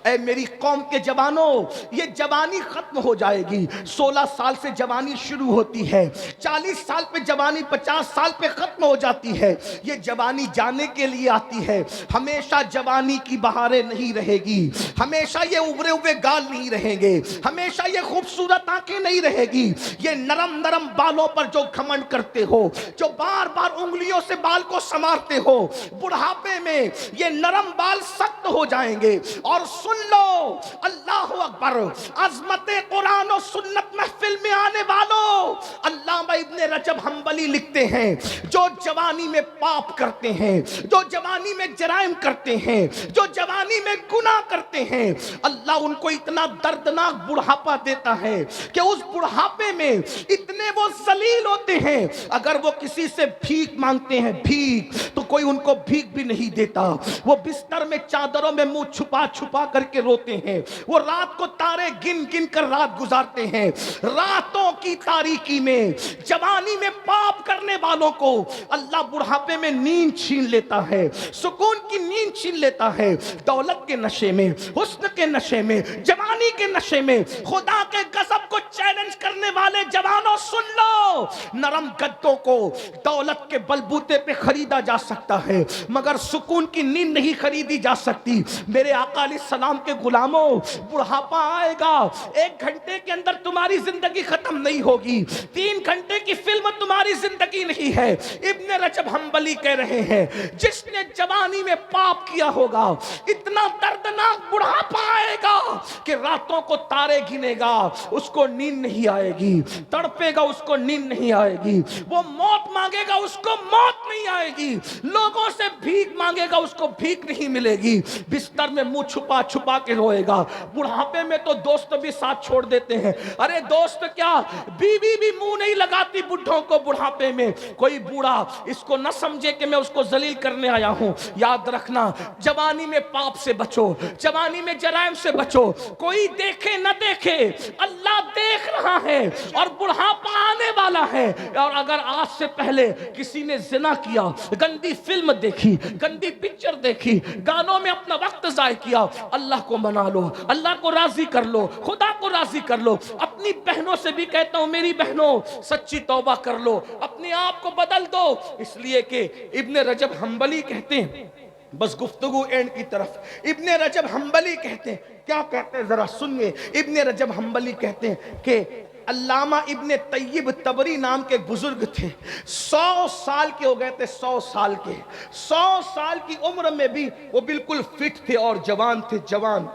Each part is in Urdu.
اے میری قوم کے جوانوں، یہ جوانی ختم ہو جائے گی۔ 16 سال سے جوانی شروع ہوتی ہے، 40 سال پہ جوانی 50 سال پہ ختم ہو جاتی ہے۔ یہ جوانی جانے کے لیے آتی ہے، ہمیشہ جوانی کی بہاریں نہیں رہے گی، ہمیشہ یہ ابھرے ہوئے گال نہیں رہیں گے، ہمیشہ یہ خوبصورت آنکھیں نہیں رہے گی۔ یہ نرم نرم بالوں پر جو گھمنڈ کرتے ہو، جو بار بار انگلیوں سے بال کو سنوارتے ہو، بڑھاپے میں یہ نرم بال سخت ہو جائیں گے۔ اور سن لو، اللہ اکبر، عظمت قرآن و سنت محفل میں آنے والوں، علامہ ابن رجب حنبلی لکھتے ہیں جو جوانی میں پاپ کرتے ہیں، جو جوانی میں جرائم کرتے ہیں، جو جوانی میں گناہ کرتے ہیں، اللہ ان کو اتنا دردناک بڑھاپا دیتا ہے کہ اس بڑھاپے میں اتنے وہ ذلیل ہوتے ہیں، اگر وہ کسی سے بھیک مانگتے ہیں بھیک، تو کوئی ان کو بھیک بھی نہیں دیتا۔ وہ بستر میں چادروں میں منہ چھپا چھپا کر کے روتے ہیں، وہ رات کو تارے گن گن کر رات گزارتے ہیں۔ راتوں کی تاریکی میں جوانی میں پاپ کرنے والوں کو اللہ بڑھاپے میں نیند چھین لیتا ہے، سکون کی نیند چھین لیتا ہے۔ دولت کے نشے میں، حسن کے نشے میں، جوانی کے نشے میں خدا کے غضب کو چیلنج کرنے والے جوانوں سن لو، نرم گدوں کو دولت کے بلبوتے پہ خریدا جا سکتا ہے مگر سکون کی نیند نہیں خریدی جا سکتی۔ میرے آقا علیہ السلام کے غلاموں، بڑھاپا آئے گا، 1 گھنٹے کے اندر تمہاری زندگی ختم نہیں ہوگی، 3 گھنٹے کی فلم تمہاری زندگی نہیں ہے۔ ابن رجب حنبلی کہہ رہے ہیں جس نے جوانی میں پاپ کیا ہوگا، اتنا دردناک بڑھاپا آئے گا کہ راتوں کو تارے گنے گا، اس کو نیند نہیں آئے گی، تڑپے گا اس کو نیند نہیں آئے گی، وہ موت مانگے گا اس کو موت نہیں آئے گی، لوگوں سے بھیک مانگے گا اس کو بھیک نہیں ملے گی، بستر میں منہ چھپا چھپا کے روئے گا۔ بڑھاپے میں تو دوست بھی ساتھ چھوڑ دیتے ہیں، ارے دوست کیا، بیوی بھی منہ نہیں لگاتی بڈھوں کو بڑھاپے میں۔ کوئی بوڑھا اس کو نہ سمجھے کہ میں اس کو ذلیل کرنے آیا ہوں۔ یاد رکھنا، جوانی میں پاپ سے بچو، جوانی میں جرائم سے بچو، کوئی دیکھے نہ دیکھے اللہ دیکھ رہا ہے اور بڑھاپا آنے والا ہے۔ اور اگر آج سے پہلے کسی نے زنا کیا، گندی فلم دیکھی، گندی پکچر دیکھی، گانوں میں اپنا وقت ضائع کیا، اللہ کو منا لو، اللہ کو راضی کر لو، خدا کو راضی کر لو۔ اپنی بہنوں سے بھی کہتا ہوں میری بہنوں سچی توبہ کر لو، اپنے آپ کو بدل دو، اس لیے کہ ابن رجب حنبلی کہتے ہیں، بس گفتگو اینڈ کی طرف، ابن رجب حنبلی کہتے ہیں، کیا کہتے ہیں ذرا سنیے۔ ابن رجب حنبلی کہتے ہیں کہ علامہ ابن طیب طبری نام کے بزرگ تھے، 100 سال کے ہو گئے تھے، 100 سال کے، 100 سال کی عمر میں بھی وہ بالکل فٹ تھے اور جوان تھے، جوان۔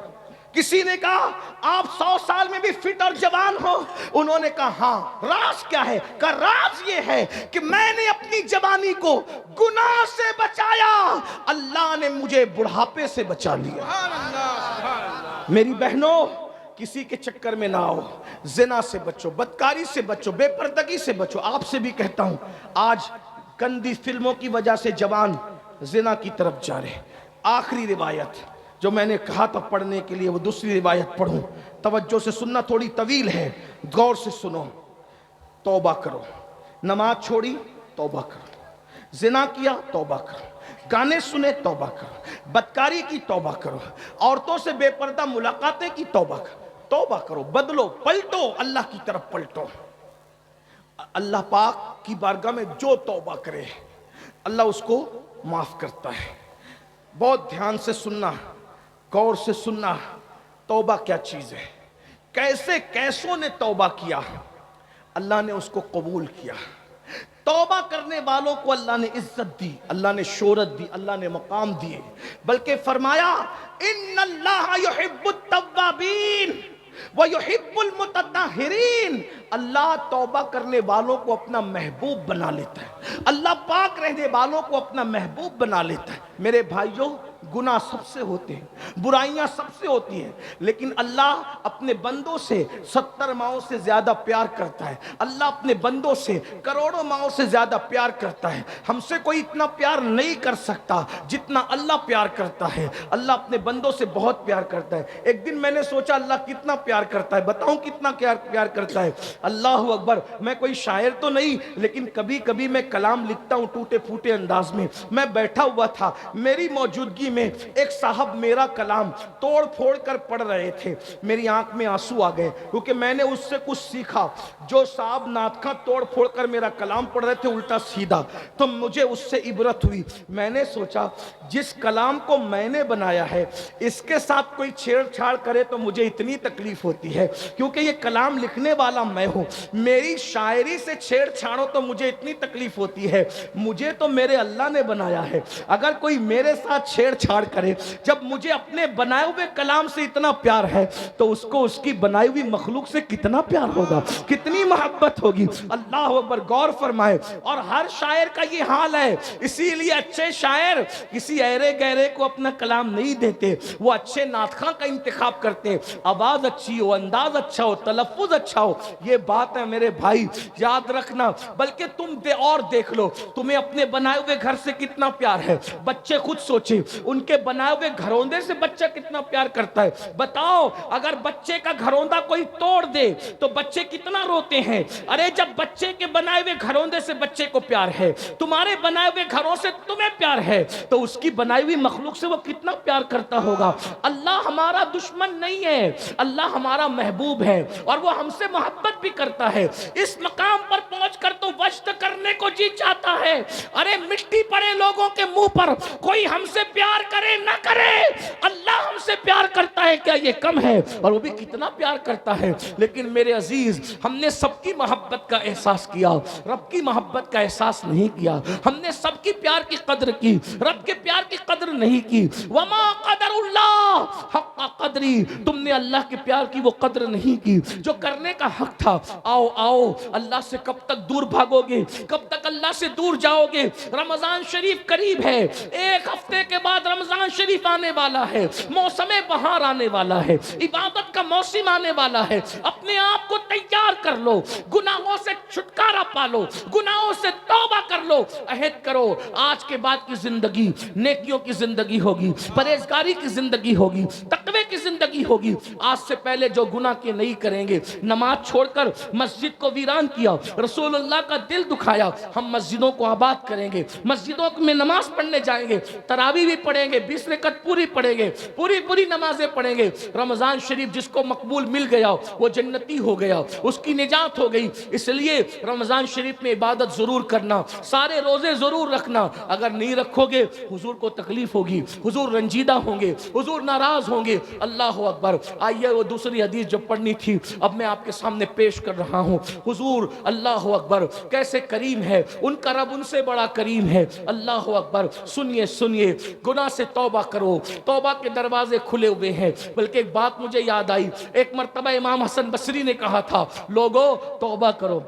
کسی نے کہا آپ 100 سال میں بھی فٹ اور جوان ہو؟ انہوں نے کہا ہاں۔ راز کیا ہے؟ کہا راز یہ ہے کہ میں نے اپنی جوانی کو گناہ سے بچایا، اللہ نے مجھے بڑھاپے سے بچا لیا۔ میری بہنوں کسی کے چکر میں نہ آؤ، زنا سے بچو، بدکاری سے بچو، بے پردگی سے بچو۔ آپ سے بھی کہتا ہوں آج گندی فلموں کی وجہ سے جوان زنا کی طرف جا رہے۔ آخری روایت جو میں نے کہا تھا پڑھنے کے لیے وہ دوسری روایت پڑھوں، توجہ سے سننا، تھوڑی طویل ہے، غور سے سنو۔ توبہ کرو، نماز چھوڑی توبہ کرو، زنا کیا توبہ کرو، گانے سنے توبہ کرو، بدکاری کی توبہ کرو، عورتوں سے بے پردہ ملاقاتیں کی توبہ کرو، توبہ کرو، بدلو، پلٹو، اللہ کی طرف پلٹو۔ اللہ پاک کی بارگاہ میں جو توبہ کرے اللہ اس کو معاف کرتا ہے۔ بہت دھیان سے سننا، غور سے سننا، توبہ کیا چیز ہے، کیسے کیسوں نے توبہ کیا، اللہ نے اس کو قبول کیا۔ توبہ کرنے والوں کو اللہ نے عزت دی، اللہ نے شہرت دی، اللہ نے مقام دیے، بلکہ فرمایا ان اللہ یحب التوابین ویحب المتطہرین۔ اللہ توبہ کرنے والوں کو اپنا محبوب بنا لیتا ہے، اللہ پاک رہنے والوں کو اپنا محبوب بنا لیتا ہے۔ میرے بھائیوں گناہ سب سے ہوتے ہیں، برائیاں سب سے ہوتی ہیں، لیکن اللہ اپنے بندوں سے 70 ماؤں سے زیادہ پیار کرتا ہے، اللہ اپنے بندوں سے کروڑوں ماؤں سے زیادہ پیار کرتا ہے۔ ہم سے کوئی اتنا پیار نہیں کر سکتا جتنا اللہ پیار کرتا ہے، اللہ اپنے بندوں سے بہت پیار کرتا ہے۔ ایک دن میں نے سوچا اللہ کتنا پیار کرتا ہے، بتاؤں کتنا پیار کرتا ہے؟ اللہ اکبر، میں کوئی شاعر تو نہیں لیکن کبھی کبھی میں کلام لکھتا ہوں ٹوٹے پھوٹے انداز میں۔ میں بیٹھا ہوا تھا، میری موجودگی اسی میں ایک صاحب میرا کلام توڑ پھوڑ کر پڑھ رہے تھے، میری آنکھ میں آنسو آ گئے، کیونکہ میں نے اس سے کچھ سیکھا۔ جو صاحب نعت خواں توڑ پھوڑ کر میرا کلام پڑھ رہے تھے الٹا سیدھا، تو مجھے اس سے عبرت ہوئی۔ میں نے سوچا جس کلام کو میں نے بنایا ہے اس کے ساتھ کوئی چھیڑ چھاڑ کرے تو مجھے اتنی تکلیف ہوتی ہے، کیونکہ یہ کلام لکھنے والا میں ہوں، میری شاعری سے چھیڑ چھاڑو تو مجھے اتنی تکلیف ہوتی ہے۔ مجھے تو میرے اللہ نے بنایا ہے، اگر کوئی میرے ساتھ چھیڑ چھاڑ کرے، جب مجھے اپنے بنائے ہوئے کلام سے اتنا پیار ہے تو اس کو اس کی بنائی ہوئی مخلوق سے کتنا پیار ہوگا، کتنی محبت ہوگی۔ اللہ اکبر، غور فرمائے۔ اور ہر شاعر کا یہ حال ہے، اسی لیے اچھے شاعر کسی ایرے گہرے کو اپنا کلام نہیں دیتے، وہ اچھے نعت خواں کا انتخاب کرتے، آواز اچھی ہو، انداز اچھا ہو، تلفظ اچھا ہو۔ یہ بات ہے میرے بھائی، یاد رکھنا۔ بلکہ تم اور دیکھ لو تمہیں اپنے بنائے ہوئے گھر سے کتنا پیار ہے، بچے خود سوچیں ان کے بنائے ہوئے گھروندے سے بچہ کتنا پیار کرتا ہے۔ بتاؤ اگر بچے کا گھروندہ کوئی توڑ دے تو بچے کتنا روتے ہیں۔ ارے جب بچے کے بنائے ہوئے گھروندے سے بچے کو پیار ہے، تمہارے بنائے ہوئے گھروں سے تمہیں پیار ہے، تو اس کی بنائی ہوئی مخلوق سے وہ کتنا پیار کرتا ہوگا۔ اللہ ہمارا دشمن نہیں ہے، اللہ ہمارا محبوب ہے اور وہ ہم سے محبت بھی کرتا ہے۔ اس مقام پر پہنچ کر تو وجد کرنے کو جی چاہتا ہے۔ ارے مٹی پڑے لوگوں کے منہ پر کوئی ہم سے پیار کرے نہ کرے، اللہ ہم سے پیار کرتا ہے، کیا یہ کم ہے؟ اور وہ بھی کتنا پیار کرتا ہے۔ لیکن میرے عزیز، ہم نے سب کی محبت کا احساس کیا، رب کی محبت کا احساس نہیں کیا۔ ہم نے سب کی پیار کی قدر کی، رب کے پیار کی قدر نہیں کی۔ وما قدر اللہ حق قدری، تم نے اللہ کے پیار کی وہ قدر نہیں کی جو کرنے کا حق تھا۔ آؤ آؤ، اللہ سے کب تک دور بھاگو گے، کب تک اللہ سے دور جاؤ گے؟ رمضان شریف قریب ہے، ایک ہفتے کے بعد رمضان شریف آنے والا ہے، موسم بہار آنے والا ہے، عبادت کا موسم آنے والا ہے۔ اپنے آپ کو تیار کر لو، گناہوں سے چھٹکارا پالو، گناہوں سے توبہ کر لو، عہد کرو آج کے بعد کی زندگی نیکیوں کی زندگی ہوگی، پرہیزگاری کی زندگی ہوگی، تقوی کی زندگی ہوگی۔ آج سے پہلے جو گناہ کے نہیں کریں گے، نماز چھوڑ کر مسجد کو ویران کیا، رسول اللہ کا دل دکھایا، ہم مسجدوں کو آباد کریں گے، مسجدوں میں نماز پڑھنے جائیں گے، تراویح بھی پڑھیں گے، 20 رکعت پوری پڑھیں گے، پوری نمازیں پڑھیں گے۔ رمضان شریف جس کو مقبول مل گیا وہ جنتی ہو گیا، اس کی نجات ہو گئی۔ اس لیے رمضان شریف میں عبادت ضرور کرنا، سارے روزے ضرور رکھنا۔ اگر نہیں رکھو گے حضور کو تکلیف ہوگی، حضور رنجیدہ ہوں گے، حضور ناراض ہوں گے۔ اللہ اکبر۔ آئیے وہ دوسری حدیث جو پڑھنی تھی اب میں آپ کے سامنے پیش کر رہا ہوں۔ حضور اللہ اکبر کیسے کریم ہے، ان کا رب ان سے بڑا کریم ہے۔ اللہ اکبر۔ سنیے سنیے، گناہ سے توبہ کرو، توبہ کے دروازے کھلے ہوئے ہیں۔ بلکہ ایک بات مجھے یاد آئی، ایک مرتبہ امام حسن بصری نے کہا تھا لوگو توبہ کرو۔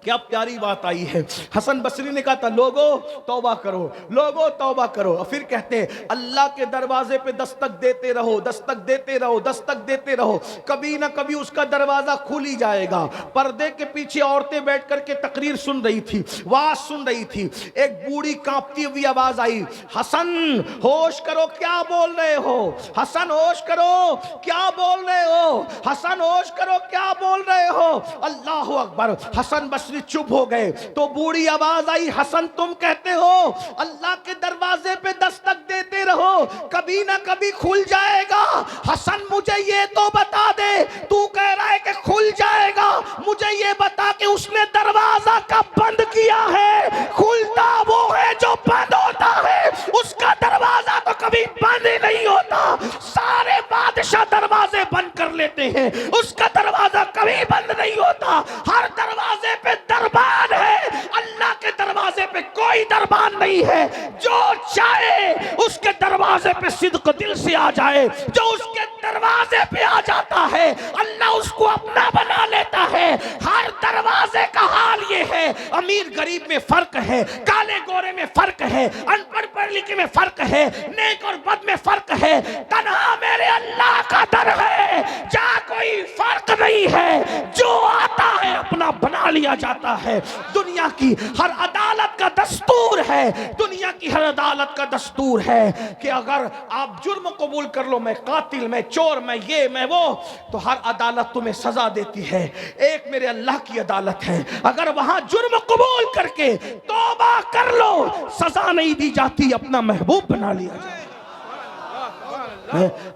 کیا پیاری بات آئی ہے، حسن بصری نے کہا تھا لوگو توبہ کرو، لوگو توبہ کرو۔ اور پھر کہتے ہیں اللہ کے دروازے پہ دستک دیتے رہو، دستک دیتے رہو، دستک دیتے رہو، کبھی نہ کبھی اس کا دروازہ کھل ہی جائے گا۔ پردے کے پیچھے عورتیں بیٹھ کر کے تقریر سن رہی تھی، واز سن رہی تھی، ایک بوڑھی کانپتی ہوئی آواز آئی، حسن ہوش کرو کیا بول رہے ہو، حسن ہوش کرو کیا بول رہے ہو، حسن ہوش کرو کیا بول رہے ہو۔ اللہ اکبر۔ حسن بصری چپ ہو گئے تو بوڑھی آواز آئی، حسن تم کہتے ہو اللہ کے دروازے پہ دستک دیتے رہو، کبھی نہ کبھی کھل جائے گا۔ حسن مجھے یہ تو بتا دے، تو کہہ رہا ہے کہ کھل جائے گا، مجھے یہ بتا کہ اس نے دروازہ کب بند کیا ہے؟ کھلتا وہ ہے جو بند ہوتا ہے، اس کا دروازہ تو کبھی بند ہی نہیں ہوتا۔ سارے بادشاہ دروازے بند کر لیتے ہیں، اس کا دروازہ کبھی بند نہیں ہوتا۔ ہر دروازے پہ دربان ہے، اللہ کے دروازے پہ کوئی دربان نہیں ہے۔ جو چاہے اس کے دروازے پہ صدق دل سے آ جائے، جو اس کے دروازے پہ آ جاتا ہے اللہ اس کو اپنا بنا لیتا ہے۔ ہر دروازے کا حال یہ ہے، امیر غریب میں فرق ہے، کالے گورے میں فرق ہے، ان پڑھ پڑھ لکھے میں فرق ہے، نیک اور بد میں فرق ہے، تنہا میرے اللہ کا در ہے جہاں کوئی فرق نہیں ہے، جو آتا ہے اپنا بنا لیا جاتا ہے۔ دنیا کی ہر عدالت کا دستور ہے، دنیا کی ہر عدالت کا دستور ہے کہ اگر آپ جرم قبول کر لو، میں قاتل، میں چور، میں یہ میں وہ، تو ہر عدالت تمہیں سزا دیتی ہے۔ ایک میرے اللہ کی عدالت ہے، اگر وہاں جرم قبول کر کے توبہ کر لو سزا نہیں دی جاتی، اپنا محبوب بنا لیا جائے۔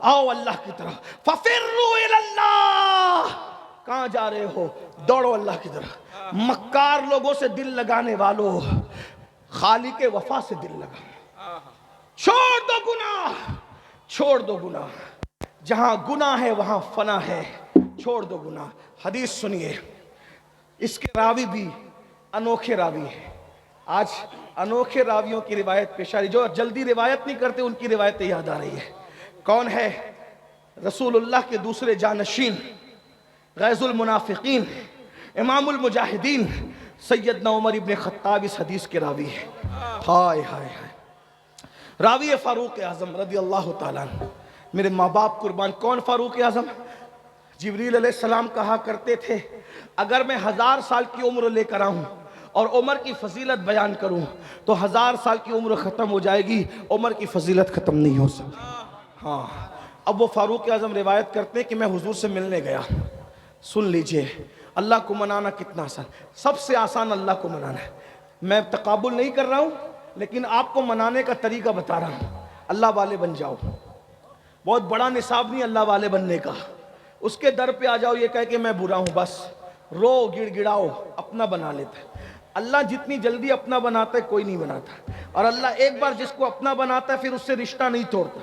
آؤ اللہ کی طرف، ففروا الی اللہ، کہاں جا رہے ہو؟ دوڑو اللہ کی طرف۔ مکار لوگوں سے دل لگانے والوں، خالق وفا سے دل لگا، چھوڑ دو گناہ، چھوڑ دو گناہ، جہاں گناہ ہے وہاں فنا ہے، چھوڑ دو گناہ۔ حدیث سنیے، اس کے راوی بھی انوکھے راوی ہیں۔ آج انوکھے راویوں کی روایت پیش آ رہی، جو جلدی روایت نہیں کرتے ان کی روایتیں یاد آ رہی ہے۔ کون ہے؟ رسول اللہ کے دوسرے جانشین، غیظ المنافقین، امام المجاہدین سیدنا عمر ابن خطاب اس حدیث کے راوی ہیں۔ ہائے ہائے ہائے، راوی فاروق اعظم رضی اللہ تعالیٰ عنہ۔ میرے ماں باپ قربان، کون فاروق اعظم؟ جبریل علیہ السلام کہا کرتے تھے اگر میں 1000 سال کی عمر لے کر آؤں اور عمر کی فضیلت بیان کروں تو 1000 سال کی عمر ختم ہو جائے گی، عمر کی فضیلت ختم نہیں ہو سکتی۔ ہاں، اب وہ فاروق اعظم روایت کرتے کہ میں حضور سے ملنے گیا۔ سن لیجئے، اللہ کو منانا کتنا آسان، سب سے آسان اللہ کو منانا ہے۔ میں تقابل نہیں کر رہا ہوں لیکن آپ کو منانے کا طریقہ بتا رہا ہوں۔ اللہ والے بن جاؤ، بہت بڑا نصاب نہیں اللہ والے بننے کا، اس کے در پہ آ جاؤ یہ کہہ کہ میں برا ہوں، بس رو گڑ گڑاؤ، اپنا بنا لیتا ہے۔ اللہ جتنی جلدی اپنا بناتا ہے کوئی نہیں بناتا، اور اللہ ایک بار جس کو اپنا بناتا ہے پھر اس سے رشتہ نہیں توڑتا۔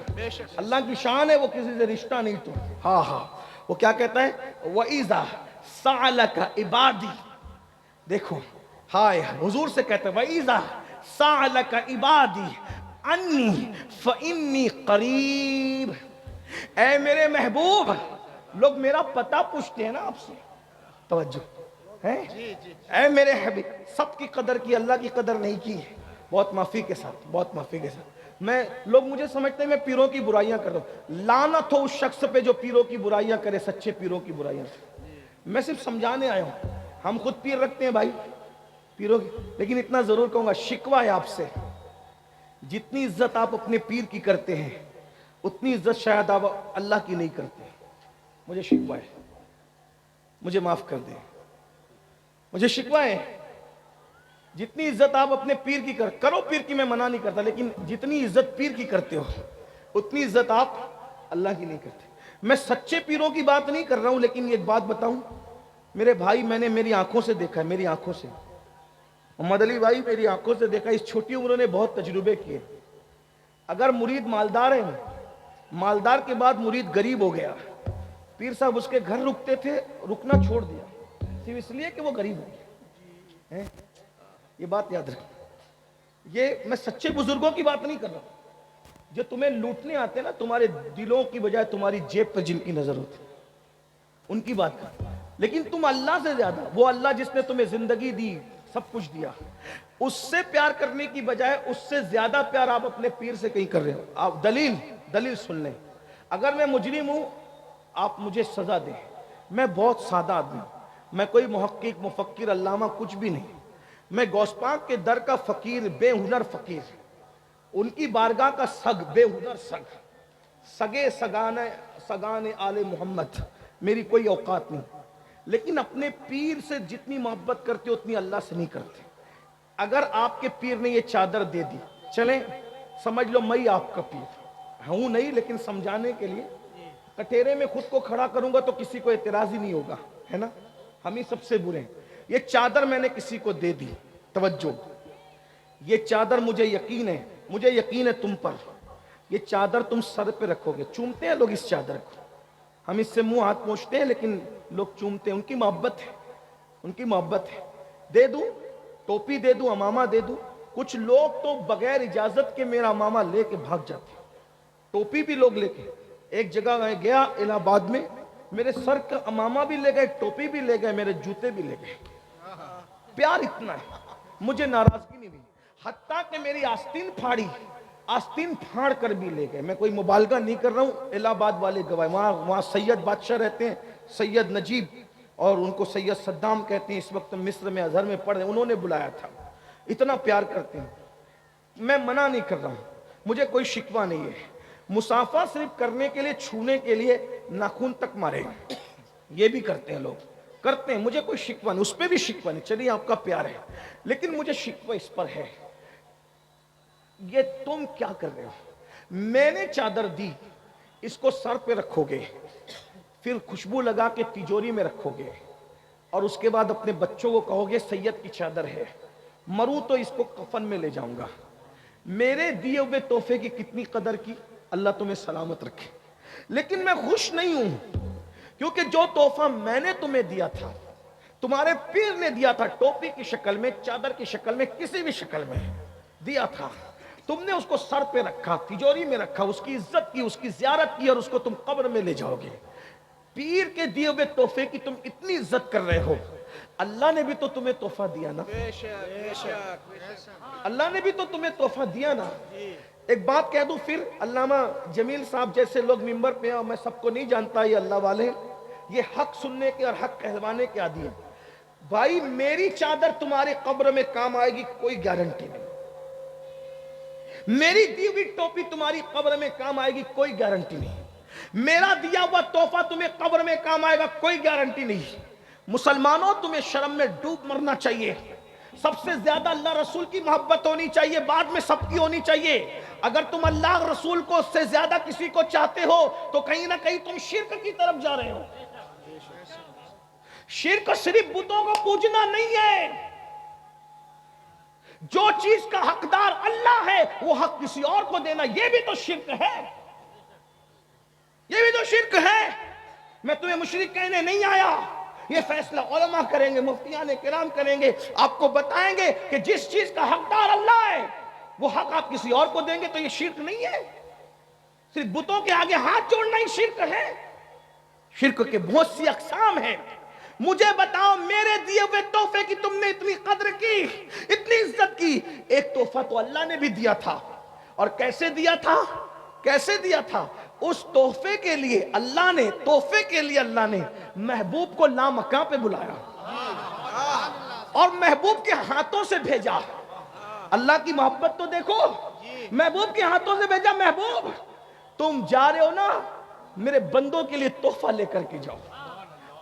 اللہ کی شان ہے وہ کسی سے رشتہ نہیں توڑتا۔ ہاں ہاں، وہ کیا کہتا ہے؟ وَإِذَا سَأَلَكَ عِبَادِي، دیکھو ہائے حضور سے کہتا ہے وَإِذَا سَأَلَكَ عِبَادِي عَنِّي فَإِنِّي قَرِيبٌ، اے میرے محبوب، لوگ میرا پتہ پوچھتے ہیں نا آپ سے، توجہ ہے، اے میرے حبیب، سب کی قدر کی، اللہ کی قدر نہیں کی، بہت معافی کے ساتھ، بہت معافی کے ساتھ۔ لوگ مجھے سمجھتے ہیں میں پیروں کی برائیاں کر رہا ہوں، لعنت ہو اس شخص پہ جو پیروں کی برائیاں کرے، سچے پیروں کی برائیاں کرے۔ میں صرف سمجھانے آیا ہوں، ہم خود پیر رکھتے ہیں بھائی پیروں کی، لیکن اتنا ضرور کہوں گا، شکوہ ہے آپ سے، جتنی عزت آپ اپنے پیر کی کرتے ہیں اتنی عزت شاید آپ اللہ کی نہیں کرتے۔ مجھے شکوہ ہے، مجھے معاف کر دیں، مجھے شکوہ ہے، جتنی عزت آپ اپنے پیر کی کرو، پیر کی میں منع نہیں کرتا، لیکن جتنی عزت پیر کی کرتے ہو اتنی عزت آپ اللہ کی نہیں کرتے۔ میں سچے پیروں کی بات نہیں کر رہا ہوں، لیکن ایک بات بتاؤں میرے بھائی، میں نے میری آنکھوں سے دیکھا ہے، میری آنکھوں سے، محمد علی بھائی میری آنکھوں سے دیکھا، اس چھوٹی عمروں نے بہت تجربے کیے۔ اگر مرید مالدار ہے، مالدار کے بعد مرید غریب ہو گیا، پیر صاحب اس کے گھر رکتے تھے، رکنا چھوڑ دیا صرف اس لیے کہ وہ غریب ہو گیا۔ یہ بات یاد رکھیں، یہ میں سچے بزرگوں کی بات نہیں کر رہا ہوں، جو تمہیں لوٹنے آتے نا، تمہارے دلوں کی بجائے تمہاری جیب پر جن کی نظر ہوتی ان کی بات کر، لیکن تم اللہ سے زیادہ، وہ اللہ جس نے تمہیں زندگی دی، سب کچھ دیا، اس سے پیار کرنے کی بجائے اس سے زیادہ پیار آپ اپنے پیر سے کہیں کر رہے ہو۔ آپ دلیل سن لیں، اگر میں مجرم ہوں آپ مجھے سزا دیں، میں بہت سادہ آدمی ہوں، میں کوئی محقق مفکر علامہ کچھ بھی نہیں، میں غوث پاک کے در کا فقیر، بے ہنر فقیر، ان کی بارگاہ کا سگ، بے ہنر سگ، سگے سگانے آل محمد، میری کوئی اوقات نہیں، لیکن اپنے پیر سے جتنی محبت کرتے اتنی اللہ سے نہیں کرتے۔ اگر آپ کے پیر نے یہ چادر دے دی، چلیں سمجھ لو میں آپ کا پیر ہوں نہیں، لیکن سمجھانے کے لیے کٹہرے میں خود کو کھڑا کروں گا تو کسی کو اعتراض ہی نہیں ہوگا، ہے نا، ہم ہی سب سے برے ہیں۔ یہ چادر میں نے کسی کو دے دی، توجہ، یہ چادر مجھے یقین ہے تم پر، یہ چادر تم سر پہ رکھو گے، چومتے ہیں لوگ اس چادر کو، ہم اس سے منہ ہاتھ پوچھتے ہیں لیکن لوگ چومتے ہیں، ان کی محبت ہے، ان کی محبت ہے۔ دے دوں ٹوپی، دے دوں امامہ، دے دوں، کچھ لوگ تو بغیر اجازت کے میرا امامہ لے کے بھاگ جاتے ہیں، ٹوپی بھی لوگ لے کے۔ ایک جگہ میں گیا الہ آباد میں، میرے سر کا امامہ بھی لے گئے، ٹوپی بھی لے گئے، میرے جوتے بھی لے گئے۔ پیار اتنا ہے، مجھے ناراضگی نہیں ہوئی، حتیٰ کہ میری آستین پھاڑی، آستین پھاڑ کر بھی لے گئے۔ میں کوئی مبالغہ نہیں کر رہا ہوں، الہ آباد والے گواہ، وہاں سید بادشاہ رہتے ہیں، سید نجیب، اور ان کو سید صدام کہتے ہیں، اس وقت مصر میں ازہر میں پڑھ رہے ہیں، انہوں نے بلایا تھا، اتنا پیار کرتے ہیں۔ میں منع نہیں کر رہا ہوں، مجھے کوئی شکوہ نہیں ہے، مصافحہ صرف کرنے کے لیے، چھونے کے لیے ناخن تک مارے، یہ بھی کرتے ہیں لوگ، کرتے ہیں، مجھے کوئی شکوہ نہیں، اس پہ بھی شکوہ نہیں، چلیے آپ کا پیار ہے، لیکن مجھے شکوہ اس پر ہے، یہ تم کیا کر رہے ہو؟ میں نے چادر دی، اس کو سر پہ رکھو گے، پھر خوشبو لگا کے تجوری میں رکھو گے، اور اس کے بعد اپنے بچوں کو کہو گے سید کی چادر ہے، مروں تو اس کو کفن میں لے جاؤں گا۔ میرے دیے ہوئے تحفے کی کتنی قدر کی، اللہ تمہیں سلامت رکھے۔ لیکن میں خوش نہیں ہوں، کیونکہ جو تحفہ میں نے تمہیں دیا تھا، تمہارے پیر نے دیا تھا، ٹوپی کی شکل میں، چادر کی شکل میں، کسی بھی شکل میں دیا تھا، تم نے اس کو سر پہ رکھا، تجوری میں رکھا، اس کی عزت کی، اس کی زیارت کی، اور اس کو تم قبر میں لے جاؤ گے۔ پیر کے دیے ہوئے تحفے کی تم اتنی عزت کر رہے ہو، اللہ نے بھی تو تمہیں تحفہ دیا نا، اللہ نے بھی تو تمہیں تحفہ دیا نا۔ ایک بات کہہ دوں پھر، علامہ جمیل صاحب جیسے لوگ ممبر پہ ہیں، اور میں سب کو نہیں جانتا، یہ اللہ والے یہ حق سننے کے اور حق کہلوانے کے عادی ہیں۔ بھائی میری چادر تمہارے قبر میں کام آئے گی، کوئی گارنٹی نہیں۔ میری دی ہوئی ٹوپی تمہاری قبر میں کام آئے گی، کوئی گارنٹی نہیں۔ میرا دیا ہوا تحفہ تمہیں قبر میں کام آئے گا، کوئی گارنٹی نہیں۔ مسلمانوں تمہیں شرم میں ڈوب مرنا چاہیے، سب سے زیادہ اللہ رسول کی محبت ہونی چاہیے، بعد میں سب کی ہونی چاہیے۔ اگر تم اللہ رسول کو اس سے زیادہ کسی کو چاہتے ہو تو کہیں نہ کہیں تم شرک کی طرف جا رہے ہو۔ شرک صرف بتوں کو پوجنا نہیں ہے، جو چیز کا حقدار اللہ ہے وہ حق کسی اور کو دینا، یہ بھی تو شرک ہے، یہ بھی تو شرک ہے۔ میں تمہیں مشرک کہنے نہیں آیا، یہ فیصلہ علماء کریں گے، مفتیان کرام کریں گے، آپ کو بتائیں گے کہ جس چیز کا حقدار اللہ ہے وہ حق آپ کسی اور کو دیں گے تو یہ شرک نہیں ہے۔ صرف بتوں کے آگے ہاتھ جوڑنا ہی شرک ہے۔ شرک کے بہت سی اقسام ہیں۔ مجھے بتاؤ میرے دیے ہوئے تحفے کی تم نے اتنی قدر کی، اتنی عزت کی؟ ایک تحفہ تو اللہ نے بھی دیا تھا، اور کیسے دیا تھا؟ کیسے دیا تھا؟ اس تحفے کے لیے اللہ نے، تحفے کے لیے اللہ نے محبوب کو لامکاں پہ بلایا اور محبوب کے ہاتھوں سے بھیجا۔ اللہ کی محبت تو دیکھو، محبوب کے ہاتھوں سے بھیجا، محبوب تم جا رہے ہو نا، میرے بندوں کے لیے تحفہ لے کر کے جاؤ۔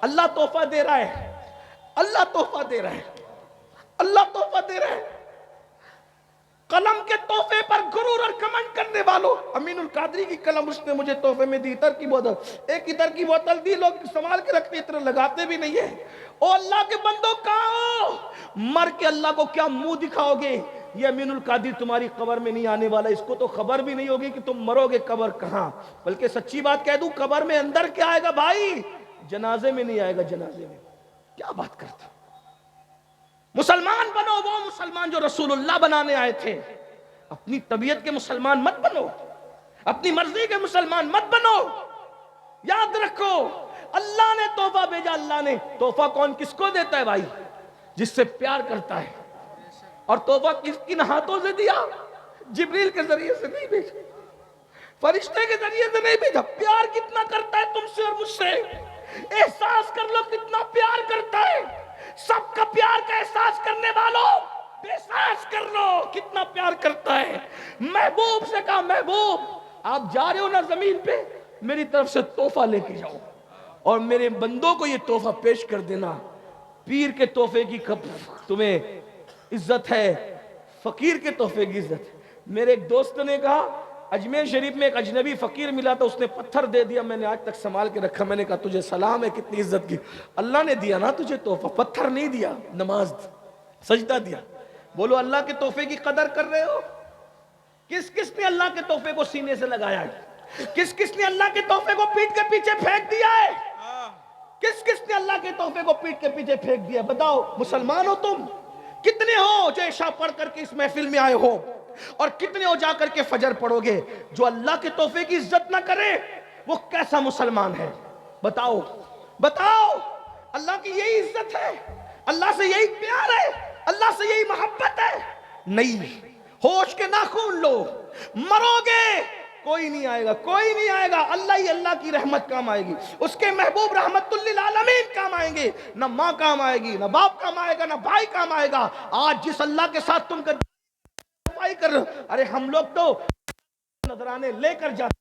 اللہ تحفہ دے رہا ہے، اللہ تحفہ دے رہا ہے، اللہ تحفہ دے رہا ہے۔ قلم کے تحفے پر غرور اور کمنڈ کرنے والوں، امین القادری کی قلم اس نے مجھے تحفے میں دی، عطر کی بوتل، ایک عطر کی بوتل دی، لوگ سنبھال کے رکھتے، عطر لگاتے بھی نہیں ہے۔ او اللہ کے بندوں کہاں ہو؟ مر کے اللہ کو کیا منہ دکھاؤ گے؟ یہ امین القادری تمہاری قبر میں نہیں آنے والا، اس کو تو خبر بھی نہیں ہوگی کہ تم مرو گے قبر کہاں۔ بلکہ سچی بات کہہ دوں، قبر میں اندر کیا آئے گا بھائی؟ جنازے میں نہیں آئے گا، جنازے میں۔ کیا بات کرتا؟ مسلمان بنو، وہ مسلمان جو رسول اللہ بنانے آئے تھے۔ اپنی طبیعت کے مسلمان مت بنو، اپنی مرضی کے مسلمان مت بنو۔ یاد رکھو اللہ نے تحفہ بھیجا، اللہ نے تحفہ کون کس کو دیتا ہے بھائی؟ جس سے پیار کرتا ہے۔ اور تحفہ کن ہاتھوں سے دیا؟ جبریل کے ذریعے سے نہیں بھیجا، فرشتے کے ذریعے سے نہیں بھیجا۔ پیار کتنا کرتا ہے تم سے اور مجھ سے، احساس کر لو کتنا پیار کرتا ہے۔ سب کا پیار کا احساس کرنے والوں، احساس کر لو کتنا پیار کرتا ہے۔ محبوب سے کہا، محبوب آپ جا رہے ہو نا زمین پہ، میری طرف سے تحفہ لے کے جاؤ اور میرے بندوں کو یہ تحفہ پیش کر دینا۔ پیر کے تحفے کی تمہیں عزت ہے، فقیر کے تحفے کی عزت ہے۔ میرے ایک دوست نے کہا اجمیر شریف میں ایک اجنبی فقیر ملا تھا، اس نے پتھر دے دیا، میں نے آج تک سنبھال کے رکھا۔ میں نے کہا تجھے سلام ہے، کتنی عزت کی، اللہ نے دیا نا تجھے تحفہ، پتھر نہیں دیا، نماز سجدہ دیا۔ بولو اللہ کے تحفے کی قدر کر رہے ہو؟ کس کس نے اللہ کے تحفے کو سینے سے لگایا ہے؟ کس کس نے اللہ کے تحفے کو پیٹھ کے پیچھے پھینک دیا ہے؟ کس کس نے اللہ کے تحفے کو پیٹھ کے پیچھے پھینک دیا؟ بتاؤ مسلمان ہو تم؟ کتنے ہو جو عشاء پڑھ کر کے اس محفل میں آئے ہو، اور کتنے ہو جا کر کے فجر پڑھو گے؟ جو اللہ کے تحفے کی عزت نہ کرے وہ کیسا مسلمان ہے؟ بتاؤ بتاؤ۔ اللہ کی یہی عزت ہے، اللہ سے یہی پیار ہے، اللہ سے یہی محبت ہے؟ نہیں، ہوش کے ناخن لو، مرو گے کوئی نہیں آئے گا، کوئی نہیں آئے گا، اللہ ہی اللہ کی رحمت کام آئے گی، اس کے محبوب رحمت للعالمین کام آئیں گے، نہ ماں کام آئے گی، نہ باپ کام آئے گا، نہ بھائی کام آئے گا۔ آج جس اللہ کے ساتھ تم کر ارے ہم لوگ تو نذرانے لے کر جاتے،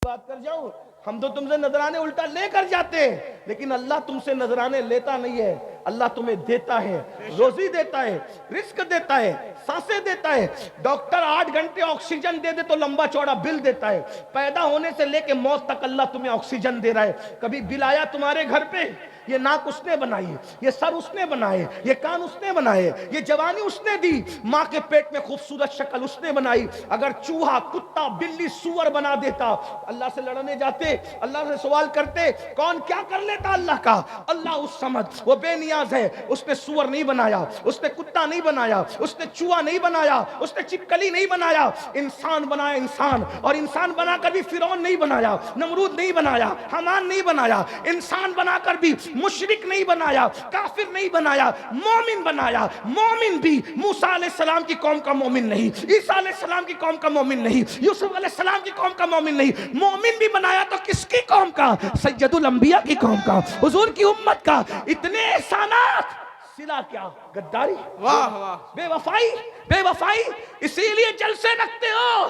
بات کر جاؤں، ہم تو تم سے نذرانے الٹا لے کر جاتے ہیں، لیکن اللہ تم سے نذرانے لیتا نہیں ہے۔ اللہ تمہیں دیتا ہے، روزی دیتا ہے، رزق دیتا ہے، سانسیں دیتا ہے. ڈاکٹر 8 گھنٹے آکسیجن دے دے تو لمبا چوڑا بل دیتا ہے. پیدا ہونے سے لے کے موت تک اللہ تمہیں آکسیجن دے رہا ہے. کبھی بل آیا تمہارے گھر پہ؟ یہ ناک اس نے بنائی، یہ سر اس نے بنائے، یہ کان اس نے بنائے، یہ جوانی اس نے دی. ماں کے پیٹ میں خوبصورت شکل اس نے بنائی. اگر چوہا، کتا، بلی، سور بنا دیتا، اللہ سے لڑنے جاتے، اللہ سے سوال کرتے کون کیا کر لیتا اللہ کا؟ اللہ اس سمجھ، وہ بے نیاز ہے. اس نے سور نہیں بنایا، اس نے کتا نہیں بنایا، اس نے چوہا نہیں بنایا، اس نے چپکلی نہیں بنایا. انسان بنایا انسان، اور انسان بنا کر بھی فرعون نہیں بنایا، نمرود نہیں بنایا، حامان نہیں بنایا. انسان بنا کر بھی مشرک نہیں بنایا، کافر نہیں بنایا، مومن بنایا. مومن بھی موسیٰ علیہ السلام کی قوم کا مومن نہیں، عیسیٰ علیہ السلام کی قوم کا مومن نہیں، یوسف علیہ السلام کی قوم کا مومن نہیں. مومن بھی بنایا تو کس کی قوم کا؟ سید الانبیاء کی قوم کا، حضور کی امت کا. اتنے احسانات، صلہ کیا؟ غداری، واہ واہ، بے وفائی، بے وفائی. اسی لیے جلسے رکھتے ہو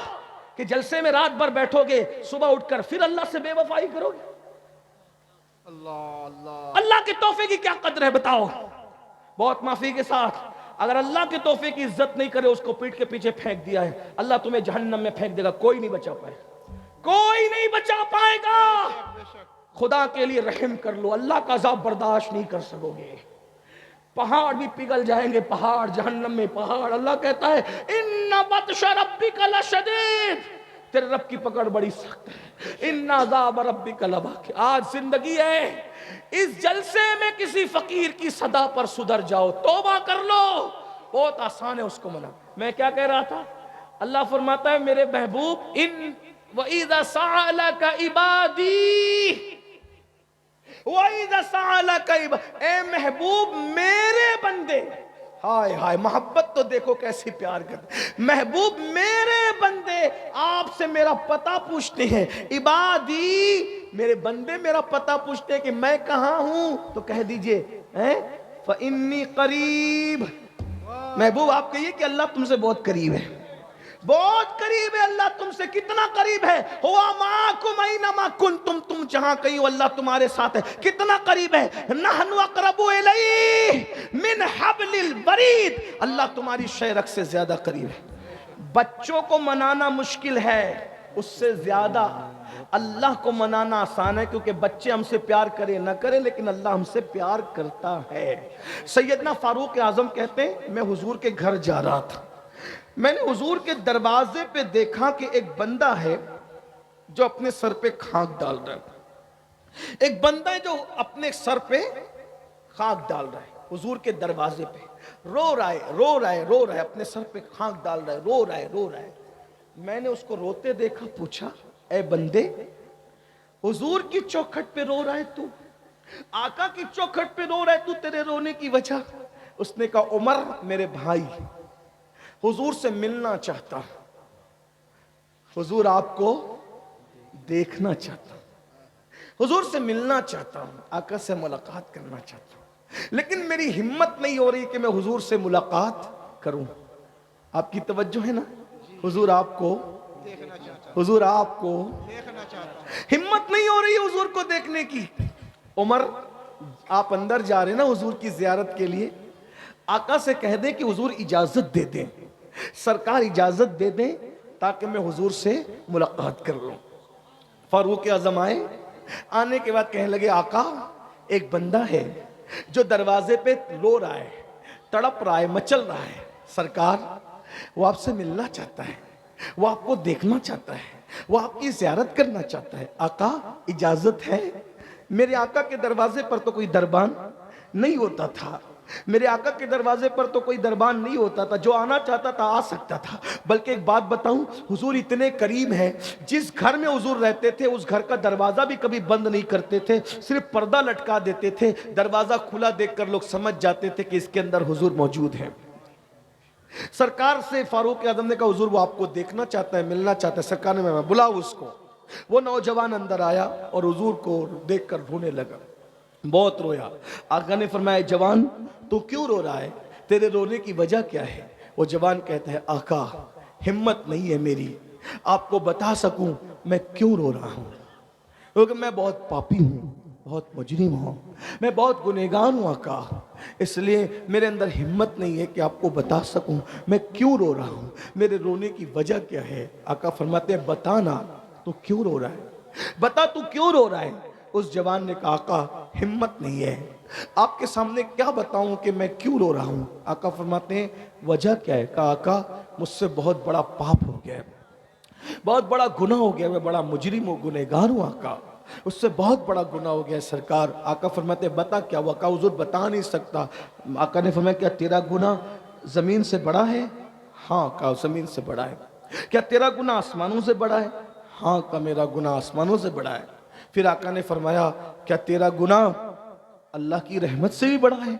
کہ جلسے میں رات بھر بیٹھو گے، صبح اٹھ کر پھر اللہ سے بے وفائی کرو گے. اللہ اللہ. اللہ کے تحفے کی کیا قدر ہے بتاؤ؟ بہت معافی کے ساتھ، اگر اللہ کے تحفے کی عزت نہیں کرے، اس کو پیٹ کے پیچھے پھینک دیا ہے، اللہ تمہیں جہنم میں پھینک دے گا. کوئی نہیں بچا پائے، کوئی نہیں بچا پائے گا. خدا کے لیے رحم کر لو، اللہ کا عذاب برداشت نہیں کر سکو گے. پہاڑ بھی پگھل جائیں گے، پہاڑ جہنم میں پہاڑ. اللہ کہتا ہے ان بطش ربک لشدید، تیرے رب کی پکڑ بڑی سخت ہے. ان عذاب ربک لواقع. آج زندگی ہے، اس جلسے میں کسی فقیر کی صدا پر سدھر جاؤ، توبہ کر لو. بہت آسان ہے اس کو منا. میں کیا کہہ رہا تھا؟ اللہ فرماتا ہے میرے محبوب ان وَإِذَا سَأَلَكَ عِبَادِي، وَإِذَا سَأَلَكَ عِبَادِي، اے محبوب میرے بندے. ہائے ہائے، محبت تو دیکھو کیسی پیار کرتے. محبوب میرے بندے آپ سے میرا پتہ پوچھتے ہیں. عبادی، میرے بندے میرا پتہ پوچھتے ہیں کہ میں کہاں ہوں، تو کہہ دیجئے فَإِنِّي قریب. محبوب آپ کہیے کہ اللہ تم سے بہت قریب ہے، بہت قریب ہے. اللہ تم سے کتنا قریب ہے؟ ہوا معاکم اینما کنتم، تم جہاں کہیں ہو اللہ تمہارے ساتھ ہے. کتنا قریب ہے؟ نحن اقرب الیہ من حبل الورید، اللہ تمہاری شہرک سے زیادہ قریب ہے. بچوں کو منانا مشکل ہے، اس سے زیادہ اللہ کو منانا آسان ہے، کیونکہ بچے ہم سے پیار کرے نہ کرے لیکن اللہ ہم سے پیار کرتا ہے. سیدنا فاروق اعظم کہتے ہیں میں حضور کے گھر جا رہا تھا، میں نے حضور کے دروازے پہ دیکھا کہ ایک بندہ ہے جو اپنے سر پہ خاک ڈال رہا ہے. ایک بندہ ہے جو اپنے سر پہ خاک ڈال رہا ہے، حضور کے دروازے پہ رو رہا ہے، رو رہا ہے، رو رہا ہے، اپنے سر پہ خاک ڈال رہا ہے، رو رہا ہے، رو رہا ہے. میں نے اس کو روتے دیکھا، پوچھا اے بندے، حضور کی چوکھٹ پہ رو رہا ہے تو، آقا کی چوکھٹ پہ رو رہا ہے تو، تیرے رونے کی وجہ؟ اس نے کہا عمر میرے بھائی، حضور سے ملنا چاہتا ہوں، حضور آپ کو دیکھنا چاہتا ہوں، حضور سے ملنا چاہتا ہوں، آقا سے ملاقات کرنا چاہتا ہوں، لیکن میری ہمت نہیں ہو رہی کہ میں حضور سے ملاقات کروں. آپ کی توجہ ہے نا؟ حضور آپ کو دیکھنا چاہتا، حضور آپ کو دیکھنا چاہتا. ہمت نہیں ہو رہی حضور کو دیکھنے کی. عمر آپ اندر جا رہے ہیں نا حضور کی زیارت کے لیے، آقا سے کہہ دیں کہ حضور اجازت دے دیں، سرکار اجازت دے دیں تاکہ میں حضور سے ملاقات کر لوں. فاروق اعظم آئے، آنے کے بعد کہنے لگے آقا ایک بندہ ہے جو دروازے پہ رو رہا ہے، تڑپ رہا ہے، مچل رہا ہے. سرکار وہ آپ سے ملنا چاہتا ہے، وہ آپ کو دیکھنا چاہتا ہے، وہ آپ کی زیارت کرنا چاہتا ہے. آقا اجازت ہے؟ میرے آقا کے دروازے پر تو کوئی دربان نہیں ہوتا تھا، میرے آقا کے دروازے پر تو کوئی دربان نہیں ہوتا تھا، جو آنا چاہتا تھا آ سکتا تھا. بلکہ ایک بات بتاؤں، حضور اتنے قریب ہیں، جس گھر میں حضور رہتے تھے اس گھر کا دروازہ بھی کبھی بند نہیں کرتے تھے، صرف پردہ لٹکا دیتے تھے. دروازہ کھلا دیکھ کر لوگ سمجھ جاتے تھے کہ اس کے اندر حضور موجود ہیں. سرکار سے فاروق اعظم نے کہا حضور وہ آپ کو دیکھنا چاہتا ہے، ملنا چاہتا ہے. سرکار نے میں بلاؤ اس کو. وہ نوجوان اندر آیا اور حضور کو دیکھ کر رونے لگا، بہت رویا. آقا نے فرمایا جوان تو کیوں رو رہا ہے، تیرے رونے کی وجہ کیا ہے؟ وہ جوان کہتا ہے آقا ہمت نہیں ہے میری آپ کو بتا سکوں میں کیوں رو رہا ہوں، کیونکہ میں بہت پاپی ہوں، بہت مجرم ہوں، میں بہت گنہگار ہوں آقا. اس لیے میرے اندر ہمت نہیں ہے کہ آپ کو بتا سکوں میں کیوں رو رہا ہوں، میرے رونے کی وجہ کیا ہے۔ آقا فرماتے ہیں بتا نا تو کیوں رو رہا ہے، بتا تو کیوں رو رہا ہے۔ اس جوان نے کہا آقا ہمت نہیں ہے، آپ کے سامنے کیا بتاؤں کہ میں کیوں رو رہا ہوں۔ آقا فرماتے ہیں وجہ کیا ہے؟ کہا آقا مجھ سے بہت بڑا پاپ ہو گیا ہے، بہت بڑا گناہ ہو گیا، میں بڑا مجرم ہوں، گنہگار ہوں آقا، اس سے بہت بڑا گناہ ہو گیا ہے سرکار۔ آقا فرماتے ہیں بتا کیا ہوا؟ کہا حضور بتا نہیں سکتا۔ آقا نے فرمایا کیا تیرا گناہ زمین سے بڑا ہے؟ ہاں کہا زمین سے بڑا ہے۔ کیا تیرا گناہ آسمانوں سے بڑا ہے؟ ہاں کہا میرا گناہ آسمانوں سے بڑا ہے۔ پھر آقا نے فرمایا کیا تیرا گناہ اللہ کی رحمت سے بھی بڑا ہے؟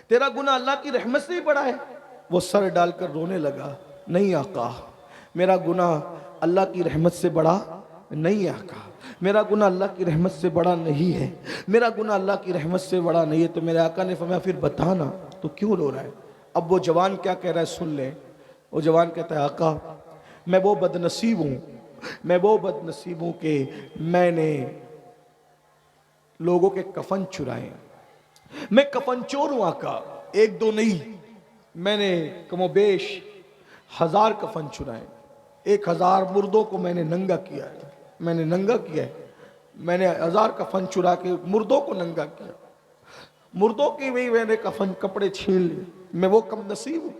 تیرا گناہ اللہ کی رحمت سے بھی بڑا ہے؟ وہ سر ڈال کر رونے لگا، نہیں آقا میرا گناہ اللہ کی رحمت سے بڑا نہیں ہے آقا، میرا گناہ اللہ کی رحمت سے بڑا نہیں ہے، میرا گناہ اللہ کی رحمت سے بڑا نہیں ہے۔ تو میرے آقا نے فرمایا پھر بتانا تو کیوں رو رہا ہے۔ اب وہ جوان کیا کہہ رہا ہے سن لیں۔ وہ جوان کہتا ہے آقا میں وہ بدنصیب ہوں، میں وہ بدنصیب ہوں کہ میں نے لوگوں کے کفن چرائے، میں کفن چور ہوں آقا، ایک دو نہیں، میں نے کم و بیش 1000 کفن چرائے، 1000 مردوں کو میں نے ننگا کیا ہے، میں نے ننگا کیا ہے، میں نے 1000 کفن چرا کے مردوں کو ننگا کیا، مردوں کی بھی میں نے کفن کپڑے چھین لیے، میں وہ کم نصیب ہوں،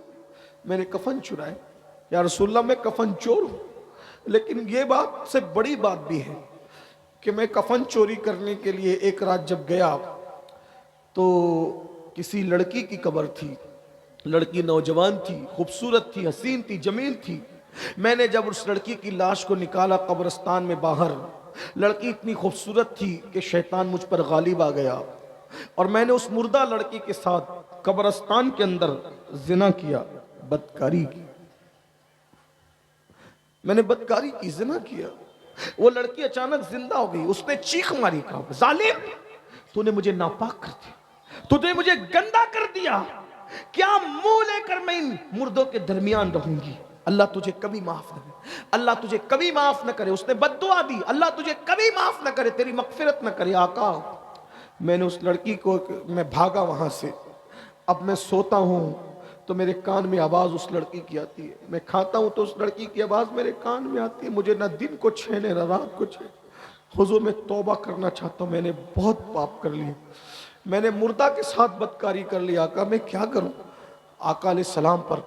میں نے کفن چرائے۔ یا رسول اللہ میں کفن چور ہوں، لیکن یہ بات سے بڑی بات بھی ہے کہ میں کفن چوری کرنے کے لیے ایک رات جب گیا تو کسی لڑکی کی قبر تھی، لڑکی نوجوان تھی، خوبصورت تھی، حسین تھی، جمیل تھی۔ میں نے جب اس لڑکی کی لاش کو نکالا قبرستان میں باہر، لڑکی اتنی خوبصورت تھی کہ شیطان مجھ پر غالب آ گیا اور میں نے اس مردہ لڑکی کے ساتھ قبرستان کے اندر زنا کیا، بدکاری کی، میں نے بدکاری کی، زنا کیا۔ وہ لڑکی اچانک زندہ ہو گئی، اس نے چیخ ماری، کہا ظالم تو نے مجھے ناپاک کر دیا، تو نے مجھے گندا کر دیا، کیا منہ لے کر میں ان مردوں کے درمیان رہوں گی؟ اللہ تجھے کبھی معاف نہ کرے، اللہ تجھے کبھی معاف نہ کرے۔ اس نے بد دعا دی، اللہ تجھے کبھی معاف نہ کرے، تیری مغفرت نہ کرے۔ آقا میں نے اس لڑکی کو، میں بھاگا وہاں سے، اب میں سوتا ہوں تو میرے کان میں آواز اس لڑکی کی آتی ہے، میں کھاتا ہوں تو اس لڑکی کی آواز میرے کان میں آتی ہے، مجھے نہ دن کو چھینے نہ رات کو چھینے۔ حضور میں توبہ کرنا چاہتا ہوں، میں نے بہت پاپ کر لیے، میں نے مردہ کے ساتھ بدکاری کر لی، آقا میں کیا کروں؟ آقا علیہ السلام پر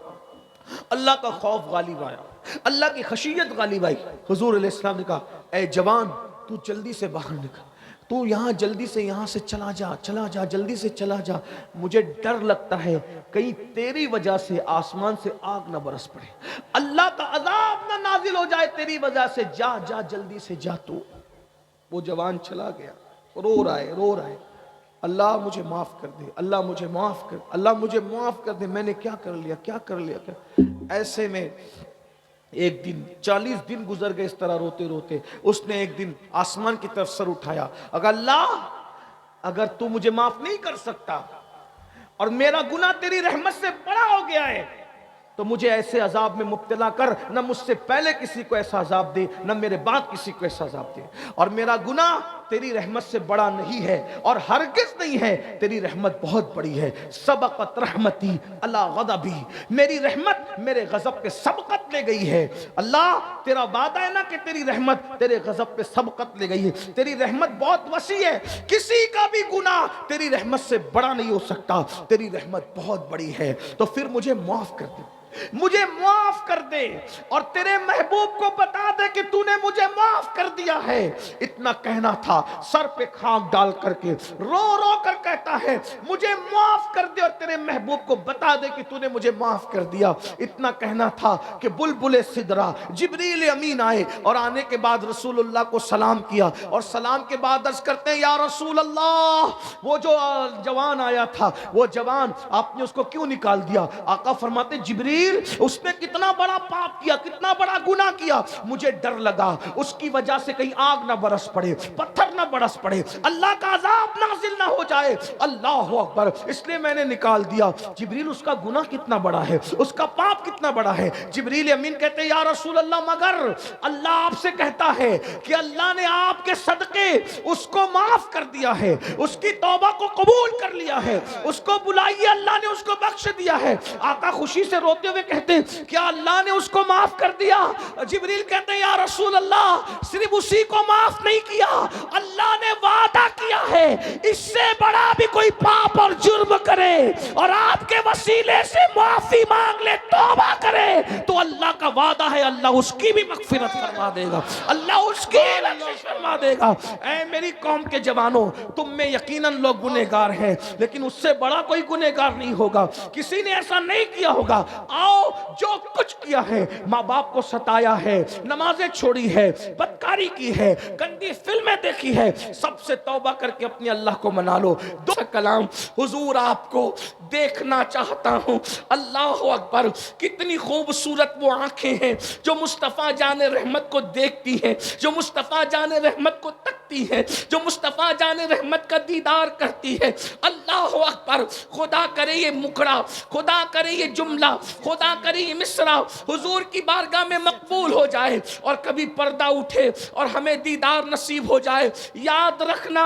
اللہ کا خوف غالب آیا، اللہ کی خشیت غالب آئی۔ حضور علیہ السلام نے کہا اے جوان تو جلدی سے باہر نکل، تو یہاں جلدی سے یہاں سے چلا جا، چلا جا، جلدی سے چلا جا، مجھے ڈر لگتا ہے کہیں تیری وجہ سے آسمان سے آگ نہ برس پڑے، اللہ کا عذاب نہ نازل ہو جائے تیری وجہ سے، جا جا جلدی سے جا۔ تو وہ جوان چلا گیا، رو رہا ہے، رو رہا ہے، اللہ مجھے معاف کر دے، اللہ مجھے معاف کر، اللہ مجھے معاف کر دے، میں نے کیا کر لیا، کیا کر لیا۔ ایسے میں ایک دن 40 دن گزر گئے اس طرح روتے روتے۔ اس نے ایک دن آسمان کی طرف سر اٹھایا، اگر اللہ اگر تو مجھے معاف نہیں کر سکتا اور میرا گناہ تیری رحمت سے بڑا ہو گیا ہے تو مجھے ایسے عذاب میں مبتلا کر، نہ مجھ سے پہلے کسی کو ایسا عذاب دے، نہ میرے بعد کسی کو ایسا عذاب دے، اور میرا گناہ تیری رحمت سے بڑا نہیں ہے اور ہرگز نہیں ہے، تیری رحمت بہت بڑی ہے۔ سبقت رحمتی اللہ غضبی، میری رحمت میرے غضب پہ سبقت لے گئی ہے۔ اللہ تیرا وعدہ ہے نا کہ تیری رحمت تیرے غضب پہ سبقت لے گئی ہے، تیری رحمت بہت وسیع ہے، کسی کا بھی گناہ تیری رحمت سے بڑا نہیں ہو سکتا، تیری رحمت بہت بڑی ہے، تو پھر مجھے معاف کر دے، مجھے معاف کر دے، اور تیرے محبوب کو بتا دے کہ تو نے مجھے معاف کر دیا ہے۔ اتنا کہنا تھا، سر پہ خاک ڈال کر کے رو رو کر کہتا ہے مجھے معاف کر دے، اور تیرے محبوب کو بتا دے کہ تو نے مجھے معاف کر دیا۔ اتنا کہنا تھا کہ بلبل سدرا جبریل امین آئے، اور آنے کے بعد رسول اللہ کو سلام کیا، اور سلام کے بعد عرض کرتے ہیں یا رسول اللہ وہ جو جوان آیا تھا، وہ جوان آپ نے اس کو کیوں نکال دیا؟ آقا فرماتے جبریل اس نے کتنا بڑا پاپ کیا، کتنا بڑا گناہ کیا، مجھے ڈر لگا اس کی وجہ سے کہیں آگ نہ برس پڑے، پتھر نہ برس پڑے, اللہ کا عذاب نازل نہ ہو جائے. اللہ اکبر. اس لیے میں نے نکال دیا, جبریل اس کا گناہ کتنا بڑا ہے, اس کا پاپ کتنا بڑا ہے. جبریل امین کہتے ہیں یا رسول اللہ مگر اللہ آپ سے کہتا ہے کہ اللہ نے آپ کے صدقے اس کو معاف کر دیا ہے, اس کی توبہ کو قبول کر لیا ہے, اس کو بلائیے اللہ نے اس کو بخش دیا ہے. آقا خوشی سے روتے ہوئے کہتے ہیں کیا اللہ نے اس کو معاف کر دیا؟ جبریل کہتے ہیں یا رسول اللہ صرف اسی کو معاف نہیں کیا, اللہ نے وعدہ کیا ہے اس سے بڑا بھی کوئی پاپ اور جرم کرے اور آپ کے وسیلے سے معافی مانگ لے, توبہ کرے, تو اللہ کا وعدہ ہے اللہ اس کی بھی مغفرت فرما دے گا, اللہ اس کی بخشش فرما دے گا. اے میری قوم کے جوانوں, تم میں یقیناً لوگ گنہگار ہیں, لیکن اس سے بڑا کوئی گنہگار نہیں ہوگا, کسی نے ایسا نہیں کیا ہوگا. آؤ جو کچھ کیا ہے, ماں باپ کو ستایا ہے, نمازیں چھوڑی ہے, بدکاری کی ہے, گندی فلمیں دیکھی ہے, سب سے توبہ کر کے اپنے اللہ کو منا لو. دو کلام حضور آپ کو دیکھنا چاہتا ہوں. اللہ اکبر. کتنی خوبصورت وہ آنکھیں ہیں جو مصطفیٰ جان رحمت کو دیکھتی ہیں, جو مصطفیٰ جان رحمت کو تکتی ہیں, جو مصطفیٰ جان رحمت کا دیدار کرتی ہے. اللہ اکبر. خدا کرے یہ مکڑا, خدا کرے یہ جملہ, خدا کرے یہ مصرع حضور کی بارگاہ میں مقبول ہو جائے اور کبھی پردہ اٹھے اور ہمیں دیدار نصیب ہو جائے. یاد رکھنا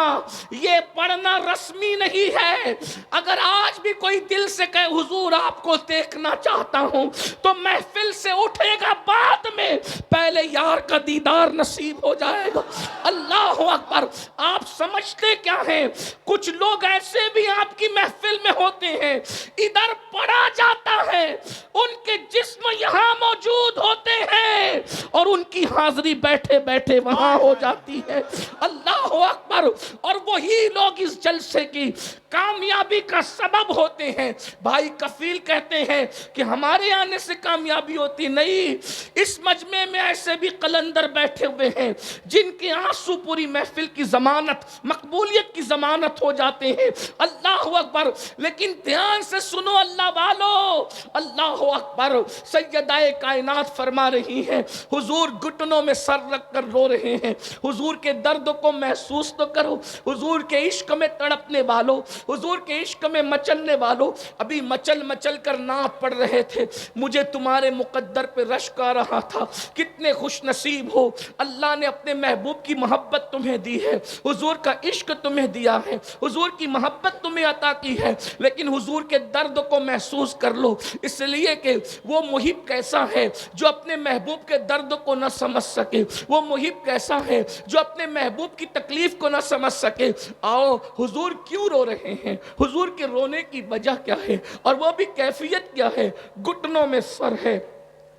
یہ پڑھنا رسمی نہیں ہے. اگر آج بھی کوئی دل سے کہے حضور آپ کو دیکھنا چاہتا ہوں, تو محفل سے اٹھے گا بعد میں, پہلے یار کا دیدار نصیب ہو جائے گا. اللہ اکبر. آپ سمجھتے کیا ہیں, کچھ لوگ ایسے بھی آپ کی محفل میں ہوتے ہیں, ادھر پڑھا جاتا ہے, ان کے جسم یہاں موجود ہوتے ہیں اور ان کی حاضری بیٹھے بیٹھے وہاں ہو جاتی ہے. اللہ اکبر. اور وہی لوگ اس جلسے کی کامیابی کا سبب ہوتے ہیں. بھائی کفیل کہتے ہیں کہ ہمارے آنے سے کامیابی ہوتی نہیں, اس مجمع میں ایسے بھی قلندر بیٹھے ہوئے ہیں جن کے آنسو پوری محفل کی ضمانت, مقبولیت کی ضمانت ہو جاتے ہیں. اللہ اکبر. لیکن دھیان سے سنو اللہ والو, اللہ اکبر. سیدہ کائنات فرما رہی ہیں حضور گھٹنوں میں سر رکھ کر رو رہے ہیں. حضور کے درد کو محسوس تو کرو, حضور کے عشق میں تڑپنے والو, حضور کے عشق میں مچلنے والو. ابھی مچل مچل کر ناپ پڑ رہے تھے, مجھے تمہارے مقدر پہ رشک آ رہا تھا. کتنے خوش نصیب ہو, اللہ نے اپنے محبوب کی محبت تمہیں دی ہے, حضور کا عشق تمہیں دیا ہے, حضور کی محبت تمہیں عطا کی ہے. لیکن حضور کے درد کو محسوس کر لو, اس لیے کہ وہ محب کیسا ہے جو اپنے محبوب کے درد کو نہ سمجھ سکے, وہ محب کیسا ہے جو اپنے محبوب کی تکلیف کو نہ سمجھ سکے. آؤ حضور کیوں رو رہے ہیں, حضور کے رونے کی وجہ کیا ہے, اور وہ بھی کیفیت کیا ہے. گھٹنوں میں سر ہے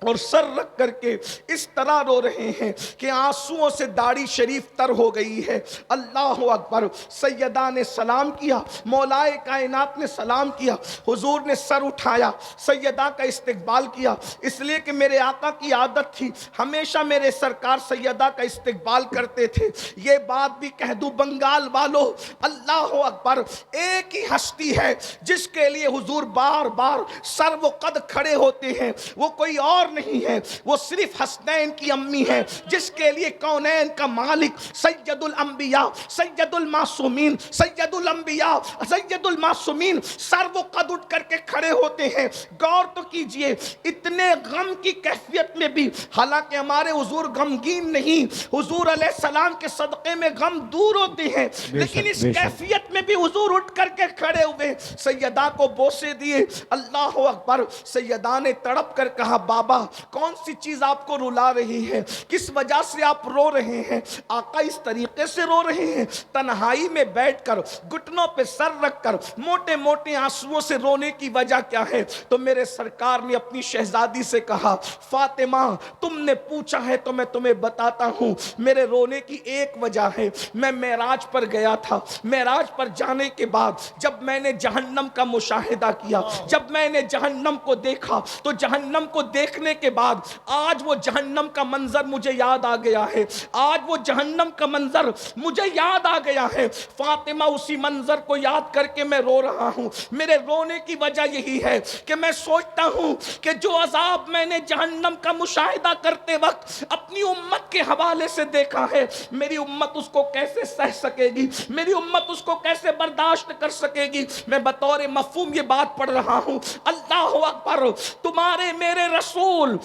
اور سر رکھ کر کے اس طرح رو رہے ہیں کہ آنسوؤں سے داڑھی شریف تر ہو گئی ہے. اللہ اکبر. سیدہ نے سلام کیا, مولائے کائنات نے سلام کیا, حضور نے سر اٹھایا, سیدہ کا استقبال کیا. اس لیے کہ میرے آقا کی عادت تھی, ہمیشہ میرے سرکار سیدہ کا استقبال کرتے تھے. یہ بات بھی کہہ دوں بنگال والو, اللہ اکبر. ایک ہی ہستی ہے جس کے لیے حضور بار بار سر و قد کھڑے ہوتے ہیں, وہ کوئی اور نہیں ہے, وہ صرف حسنین کی امی ہے جس کے لیے کونین کا مالک سید الانبیاء, سید المعصومین, سید الانبیاء, سید المعصومین سر و قد اٹھ کر کے کھڑے ہوتے ہیں. غور تو کیجئے, اتنے غم کی کیفیت میں بھی, حالانکہ ہمارے حضور غمگین نہیں, حضور علیہ السلام کے صدقے میں غم دور ہوتے ہیں, لیکن اس کیفیت میں بھی حضور اٹھ کر کے کھڑے ہوئے, سیدہ کو بوسے دیے. اللہ اکبر. سیدہ نے تڑپ کر کہا بابا کون سی چیز آپ کو رلا رہی ہے, کس وجہ سے آپ رو رہے ہیں؟ آقا اس طریقے سے رو رہے ہیں, تنہائی میں بیٹھ کر, گھٹنوں پہ سر رکھ کر, موٹے موٹے آنسوؤں سے رونے کی وجہ کیا ہے؟ تو میرے سرکار نے اپنی شہزادی سے کہا فاطمہ تم نے پوچھا ہے تو میں تمہیں بتاتا ہوں, میرے رونے کی ایک وجہ ہے. میں معراج پر گیا تھا, معراج پر جانے کے بعد جب میں نے جہنم کا مشاہدہ کیا, جب میں نے جہنم کو دیکھا تو جہنم کو دیکھنے دیکھنے کے بعد آج وہ جہنم کا منظر مجھے یاد آ گیا ہے، آج وہ جہنم کا منظر مجھے یاد آ گیا ہے۔ فاطمہ اسی منظر کو یاد کر کے میں رو رہا ہوں۔ میرے رونے کی وجہ یہی ہے کہ میں سوچتا ہوں کہ جو عذاب میں نے جہنم کا مشاہدہ کرتے وقت اپنی امت کے حوالے سے دیکھا ہے، میری امت اس کو کیسے سہ سکے گی، میری امت اس کو کیسے برداشت کر سکے گی۔ میں بطور مفہوم یہ بات پڑھ رہا ہوں، اللہ اکبر، تمہارے میرے رسول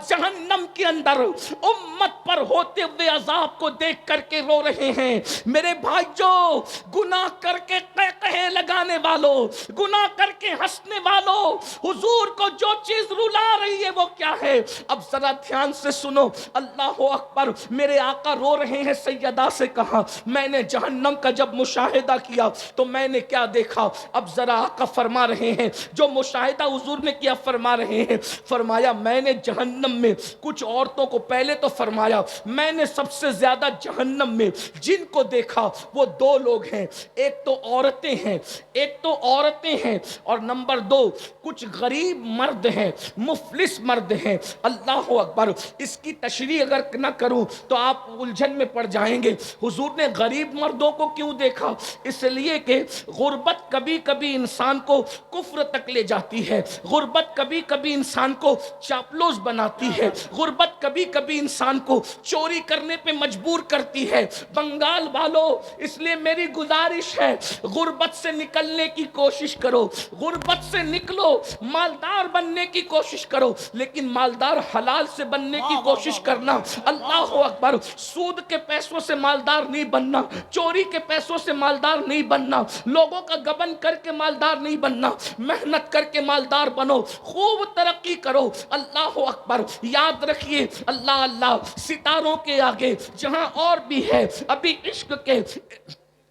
جہنم کے اندر امت پر ہوتے ہوئے عذاب کو دیکھ کر کے رو رہے ہیں۔ میرے بھائیو، گناہ کر کے قہقہے لگانے والوں، گناہ کر کے ہنسنے والوں، حضور کو جو چیز رلا رہی ہے وہ کیا ہے؟ اب ذرا دھیان سے سنو، اللہ اکبر، میرے آقا رو رہے ہیں۔ سیدہ سے کہا میں نے جہنم کا جب مشاہدہ کیا تو میں نے کیا دیکھا؟ اب ذرا آقا فرما رہے ہیں جو مشاہدہ حضور نے کیا، فرما رہے ہیں، فرمایا میں نے جہنم میں کچھ عورتوں کو، پہلے تو فرمایا میں نے سب سے زیادہ جہنم میں جن کو دیکھا وہ دو لوگ ہیں، ایک تو عورتیں ہیں، ایک تو عورتیں ہیں، اور نمبر دو کچھ غریب مرد ہیں، مفلس مرد ہیں۔ اللہ اکبر، اس کی تشریح اگر نہ کروں تو آپ الجھن میں پڑ جائیں گے۔ حضور نے غریب مردوں کو کیوں دیکھا؟ اس لیے کہ غربت کبھی کبھی انسان کو کفر تک لے جاتی ہے، غربت کبھی کبھی انسان کو چاپلوس بناتی ہے، غربت کبھی کبھی انسان کو چوری کرنے پہ مجبور کرتی ہے۔ بنگال والوں، اس لیے میری گزارش ہے غربت سے نکلنے کی کوشش کرو، غربت سے نکلو، مالدار بننے کی کوشش کرو، لیکن مالدار حلال سے بننے کی کوشش کرنا۔ اللہ اکبر، سود کے پیسوں سے مالدار نہیں بننا، چوری کے پیسوں سے مالدار نہیں بننا، لوگوں کا گبن کر کے مالدار نہیں بننا، محنت کر کے مالدار بنو، خوب ترقی کرو۔ اللہ اکبر، یاد رکھیے، اللہ اللہ، ستاروں کے آگے جہاں اور بھی ہے ابھی عشق کے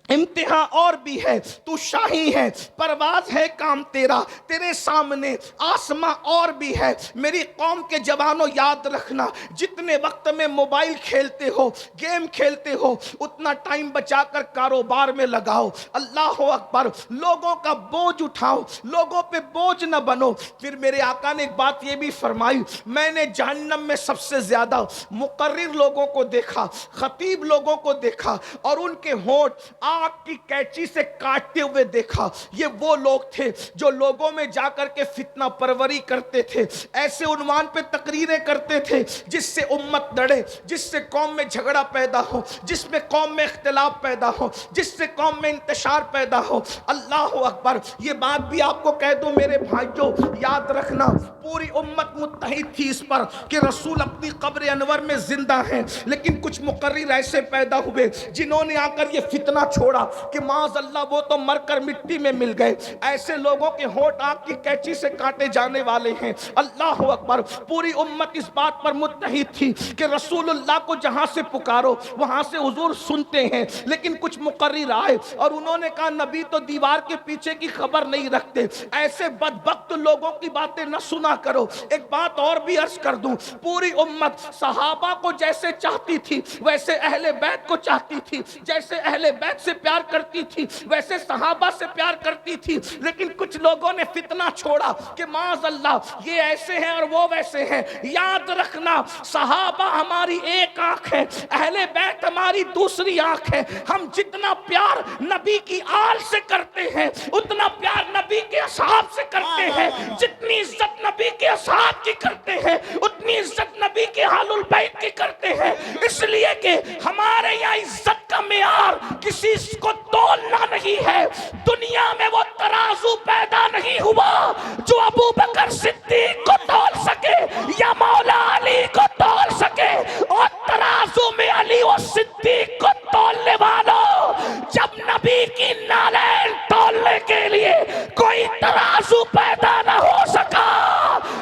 امتحان اور بھی ہے، تو شاہی ہے، پرواز ہے کام تیرا، تیرے سامنے آسماں اور بھی ہے۔ میری قوم کے جوانوں یاد رکھنا، جتنے وقت میں موبائل کھیلتے ہو، گیم کھیلتے ہو، اتنا ٹائم بچا کر کاروبار میں لگاؤ۔ اللہ اکبر، لوگوں کا بوجھ اٹھاؤ، لوگوں پہ بوجھ نہ بنو۔ پھر میرے آقا نے ایک بات یہ بھی فرمائی، میں نے جہنم میں سب سے زیادہ مقرر لوگوں کو دیکھا، خطیب لوگوں کو دیکھا، اور ان کے ہونٹ آگ کی کینچی سے کاٹتے ہوئے دیکھا۔ یہ وہ لوگ تھے جو لوگوں میں جا کر کے فتنہ پروری کرتے تھے، ایسے عنوان پہ تقریریں کرتے تھے جس سے امت لڑے، جس سے قوم میں جھگڑا پیدا ہو، جس میں قوم میں اختلاف پیدا ہو، جس سے قوم میں انتشار پیدا ہو۔ اللہ اکبر، یہ بات بھی آپ کو کہہ دوں میرے بھائیوں، یاد رکھنا، پوری امت متحد تھی اس پر کہ رسول اپنی قبر انور میں زندہ ہیں، لیکن کچھ مقرر ایسے پیدا ہوئے جنہوں نے آ کر یہ فتنہ چھوڑا کہ معاذ اللہ وہ تو مر کر مٹی میں مل گئے۔ ایسے لوگوں کے ہونٹ آگ کی کینچی سے کاٹے جانے والے ہیں۔ اللہ اکبر، پوری امت اس بات پر متحد تھی کہ رسول اللہ کو جہاں سے پکارو وہاں سے حضور سنتے ہیں، لیکن کچھ مقرر آئے اور انہوں نے کہا نبی تو دیوار کے پیچھے کی خبر نہیں رکھتے، ایسے بدبخت لوگوں کی باتیں نہ سنا کرو۔ ایک بات اور بھی عرض کر دوں، پوری امت صحابہ کو جیسے چاہتی تھی ویسے اہل بیت کو چاہتی تھی، جیسے اہل بیت سے پیار کرتی تھی ویسے صحابہ سے پیار کرتی تھی، لیکن کچھ لوگوں نے فتنہ چھوڑا کہ معاذ اللہ یہ ایسے ہیں اور وہ ویسے ہیں۔ یاد رکھنا، صحابہ ہماری ایک آنکھ ہے، اہل بیت ہماری دوسری آنکھ ہے۔ ہم جتنا پیار نبی کی آل سے کرتے ہیں اتنا پیار نبی کے اصحاب سے کرتے ہیں، جتنی عزت نبی کے اصحاب کی کرتے ہیں اتنی عزت نبی کے آل البیت کی کرتے ہیں، اس لیے کہ ہمارے یہاں عزت کا معیار کسی کو تولنا نہیں ہے۔ دنیا میں وہ ترازو پیدا نہیں ہوا جو ابو بکر صدیق کو تول سکے یا مولا علی کو تول سکے، اور ترازو میں علی و صدیق کو تولنے والوں، جب نبی کی نالین تولنے کے لیے کوئی ترازو پیدا نہ ہو سکا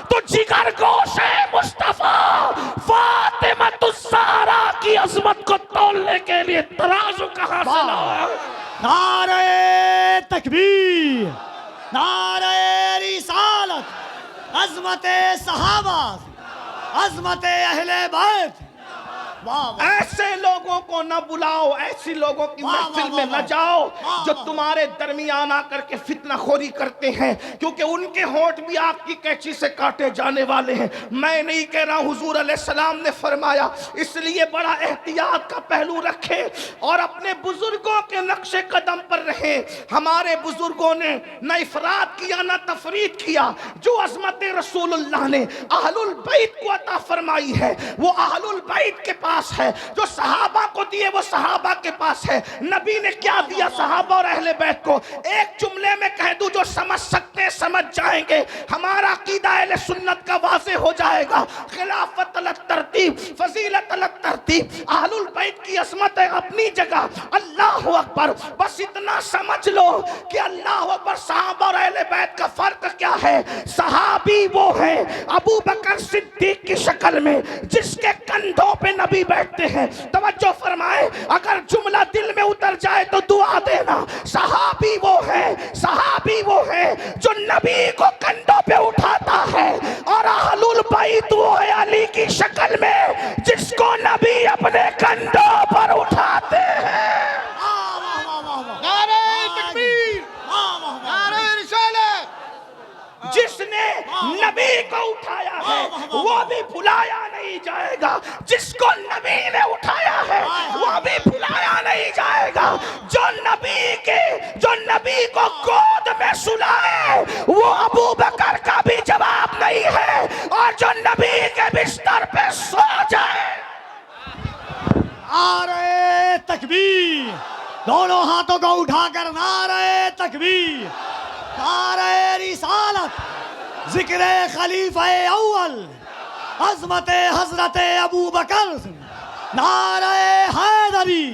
تو جگر گوش مصطفیٰ فاطمہ الزہرا کی عظمت کو تولنے کے لیے ترازو کہاں سے لایا؟ نعرہ تکبیر، نعرہ رسالت، عظمت صحابہ، عظمت اہل بیت، ایسے لوگوں کو نہ بلاؤ، ایسی لوگوں کی محفل میں نہ جاؤ جو تمہارے درمیان آ کر کے فتنہ خوری کرتے ہیں، کیونکہ ان کے ہونٹ بھی آگ کی قینچی سے کاٹے جانے والے ہیں۔ میں نہیں کہہ رہا، حضور علیہ السلام نے فرمایا، اس لیے بڑا احتیاط کا پہلو رکھیں اور اپنے بزرگوں کے نقش قدم پر رہیں۔ ہمارے بزرگوں نے نہ افراد کیا نہ تفرید کیا۔ جو عظمت رسول اللہ نے اہل البیت کو عطا فرمائی ہے وہ اہل البیت کے پاس ہے، جو صحابہ کو دیے وہ صحابہ کے پاس ہے۔ نبی نے کیا دیا صحابہ اور اہل بیت کو؟ ایک جملے میں کہہ دوں، جو سمجھ سکتے سمجھ جائیں گے، ہمارا عقیدہ اہل سنت کا واضح ہو جائے گا۔ خلافت علی الترتیب، فضیلت علی الترتیب، اہل البیت کی عظمت ہے اپنی جگہ۔ اللہ اکبر، بس اتنا سمجھ لو کہ اللہ اکبر، صحابہ اور اہل بیت کا فرق کیا ہے؟ صحابی وہ ہے ابو بکر صدیق کی شکل میں جس کے کندھوں پہ نبی بیٹھتے ہیں۔ توجہ فرمائے، اگر جملہ دل میں اتر جائے تو دعا دینا۔ صحابی وہ ہے جو نبی کو کندھوں پہ اٹھاتا ہے، اور اہل البیت وہ ہے علی کی شکل میں جس کو نبی اپنے کندھوں پر اٹھاتے ہیں۔ نعرہ تکبیر، نعرہ رسالت۔ جس نے نبی کو اٹھایا ہے وہ بھی بھلایا نہیں جائے گا، جس کو نبی نے اٹھایا ہے وہ بھی بھلایا نہیں جائے گا۔ جو نبی کو گود میں سلائے وہ ابو بکر کا بھی جواب نہیں ہے، اور جو نبی کے بستر پہ سو جائے۔ نعرہ تکبیر، دونوں ہاتھوں کو اٹھا کر نعرہ تکبیر، نعرہ رسالت، ذکر خلیفہ اول، عظمت حضرت ابو بکر، نعرہ حیدری،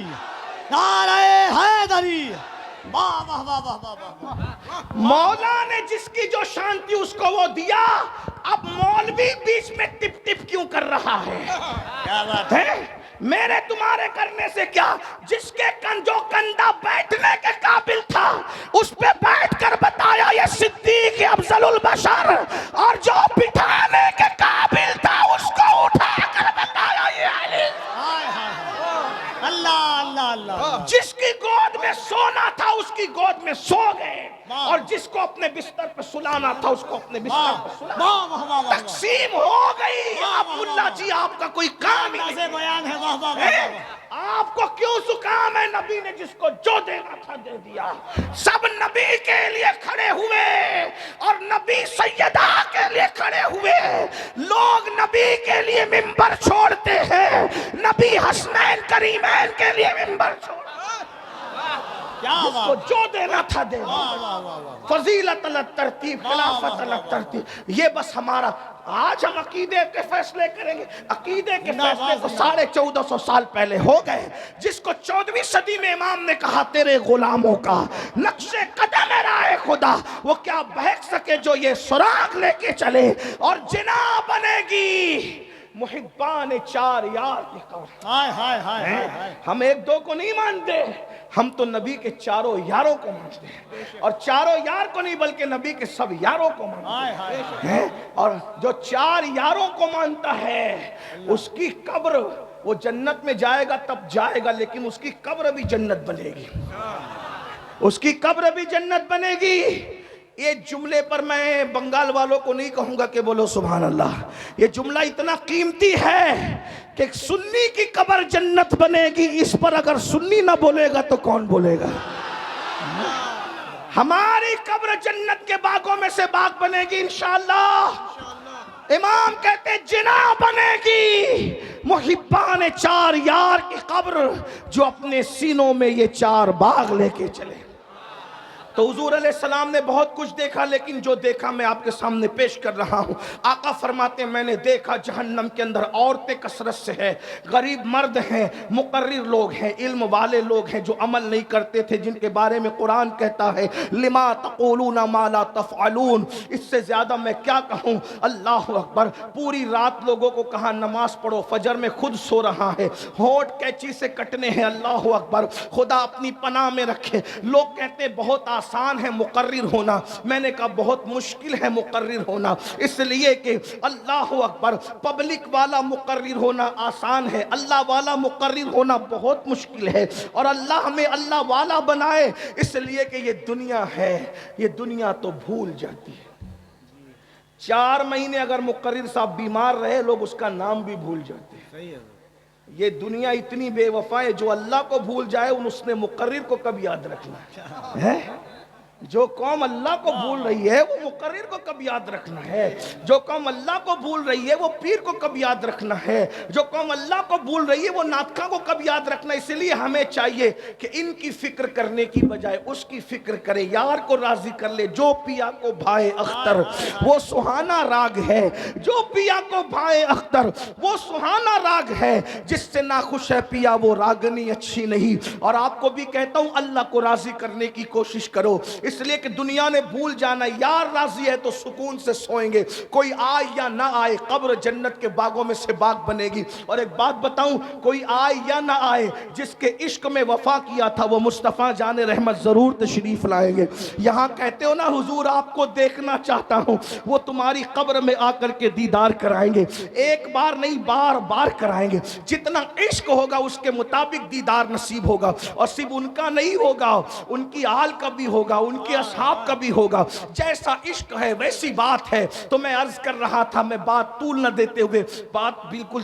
نعرہ حیدری۔ واہ واہ واہ واہ واہ واہ۔ مولا نے جس کی جو شان تھی اس کو وہ دیا، اب مولوی بیچ میں ٹپ ٹپ کیوں کر رہا ہے؟ کیا بات ہے میرے تمہارے کرنے سے کیا؟ جس کے جو کندھا بیٹھنے کے قابل تھا اس پہ بیٹھ کر بتایا یہ صدیق افضل البشر، اور جو بٹھانے کے قابل تھا اس کو اٹھا کر بتایا یہ علی۔ اللہ اللہ اللہ۔ جس کی گود میں سونا تھا اس کی گود میں سو گئے، اور جس کو اپنے بستر پہ سلانا تھا اس کو اپنے بستر پہ سلانا۔ تقسیم ہو گئی۔ اب ملا جی آپ کا کوئی کام ہی نہیں بیان ہے۔ واہ واہ واہ۔ آپ کو کیوں زکام ہے؟ نبی نے جس کو جو دینا تھا دے دیا۔ سب نبی کے لیے کھڑے ہوئے اور نبی سیدہ کے لیے کھڑے ہوئے۔ لوگ نبی کے لیے ممبر چھوڑتے ہیں، نبی حسنین کریمین کے لیے ممبر چھوڑتے ہیں۔ جس کو جو دینا تھا دے دیا۔ فضیلت علی الترتیب، خلافت علی الترتیب۔ یہ بس ہمارا آج ہم عقیدے کے فیصلے کریں گے۔ عقیدے کے فیصلے تو 1450 سال پہلے ہو گئے۔ جس کو 14ویں صدی میں امام نے کہا تیرے غلاموں کا نقش قدم ہے راہ خدا، وہ کیا بہک سکے جو یہ سراغ لے کے چلے، اور جنا بنے گی محبان چار یار کی قبر۔ ہائے ہائے ہائے ہائے۔ ہم ایک دو کو نہیں مانتے، ہم تو نبی کے چاروں یاروں کو مانتے ہیں، اور چاروں یار کو نہیں بلکہ نبی کے سب یاروں کو مانتے ہیں۔ اور جو چار یاروں کو مانتا ہے اس کی قبر، وہ جنت میں جائے گا تب جائے گا، لیکن اس کی قبر بھی جنت بنے گی، اس کی قبر بھی جنت بنے گی۔ یہ جملے پر میں بنگال والوں کو نہیں کہوں گا کہ بولو سبحان اللہ، یہ جملہ اتنا قیمتی ہے کہ سنی کی قبر جنت بنے گی، اس پر اگر سنی نہ بولے گا تو کون بولے گا؟ ہماری قبر جنت کے باغوں میں سے باغ بنے گی انشاءاللہ۔ امام کہتے جنا بنے گی محبان چار یار کی قبر، جو اپنے سینوں میں یہ چار باغ لے کے چلے۔ تو حضور علیہ السلام نے بہت کچھ دیکھا، لیکن جو دیکھا میں آپ کے سامنے پیش کر رہا ہوں۔ آقا فرماتے ہیں میں نے دیکھا جہنم کے اندر عورتیں کثرت سے ہیں، غریب مرد ہیں، مقرر لوگ ہیں، علم والے لوگ ہیں جو عمل نہیں کرتے تھے، جن کے بارے میں قرآن کہتا ہے لما تقولون ما لا تفعلون۔ اس سے زیادہ میں کیا کہوں؟ اللہ اکبر۔ پوری رات لوگوں کو کہا نماز پڑھو، فجر میں خود سو رہا ہے، ہونٹ کینچی سے کٹنے ہیں۔ اللہ اکبر، خدا اپنی پناہ میں رکھے۔ لوگ کہتے بہت آسان آسان ہے مقرر ہونا، میں نے کہا بہت مشکل ہے مقرر ہونا، اس لیے کہ اللہ اکبر، پبلک والا مقرر ہونا آسان ہے، اللہ والا مقرر ہونا بہت مشکل ہے، اور اللہ ہمیں اللہ والا بنائے، اس لیے کہ یہ دنیا ہے، یہ دنیا تو بھول جاتی ہے۔ 4 مہینے اگر مقرر صاحب بیمار رہے، لوگ اس کا نام بھی بھول جاتے ہیں۔ صحیح ہے یہ دنیا اتنی بے وفا ہے، جو اللہ کو بھول جائے اس نے مقرر کو کب یاد رکھنا ہے؟ جو قوم اللہ کو بھول رہی ہے وہ مقرر کو کب یاد رکھنا ہے؟ جو قوم اللہ کو بھول رہی ہے وہ پیر کو کب یاد رکھنا ہے؟ جو قوم اللہ کو بھول رہی ہے وہ ناطقہ کو کب یاد رکھنا ہے؟ اس لیے ہمیں چاہیے کہ ان کی فکر کرنے کی بجائے اس کی فکر کرے، یار کو راضی کر لے۔ جو پیا کو بھائے اختر وہ سہانا راگ ہے، جو پیا کو بھائے اختر وہ سہانا راگ ہے، جس سے ناخوش ہے پیا وہ راگنی اچھی نہیں۔ اور آپ کو بھی کہتا ہوں اللہ کو راضی کرنے کی کوشش کرو، اس لیے کہ دنیا نے بھول جانا، یار راضی ہے تو سکون سے سوئیں گے، کوئی آئے یا نہ آئے قبر جنت کے باغوں میں سے باغ بنے گی۔ اور ایک بات بتاؤں، کوئی آئے یا نہ آئے، جس کے عشق میں وفا کیا تھا وہ مصطفیٰ جان رحمت ضرور تشریف لائیں گے۔ یہاں کہتے ہو نا حضور آپ کو دیکھنا چاہتا ہوں، وہ تمہاری قبر میں آ کر کے دیدار کرائیں گے، ایک بار نہیں بار بار کرائیں گے، جتنا عشق ہوگا اس کے مطابق دیدار نصیب ہوگا، اور صرف ان کا نہیں ہوگا، ان کی آل کا بھی ہوگا، ان کے اصحاب کا بھی ہوگا۔ جیسا عشق ہے ویسی بات ہے۔ تو میں عرض کر رہا تھا، میں بات طول نہ دیتے ہوئے، بات بالکل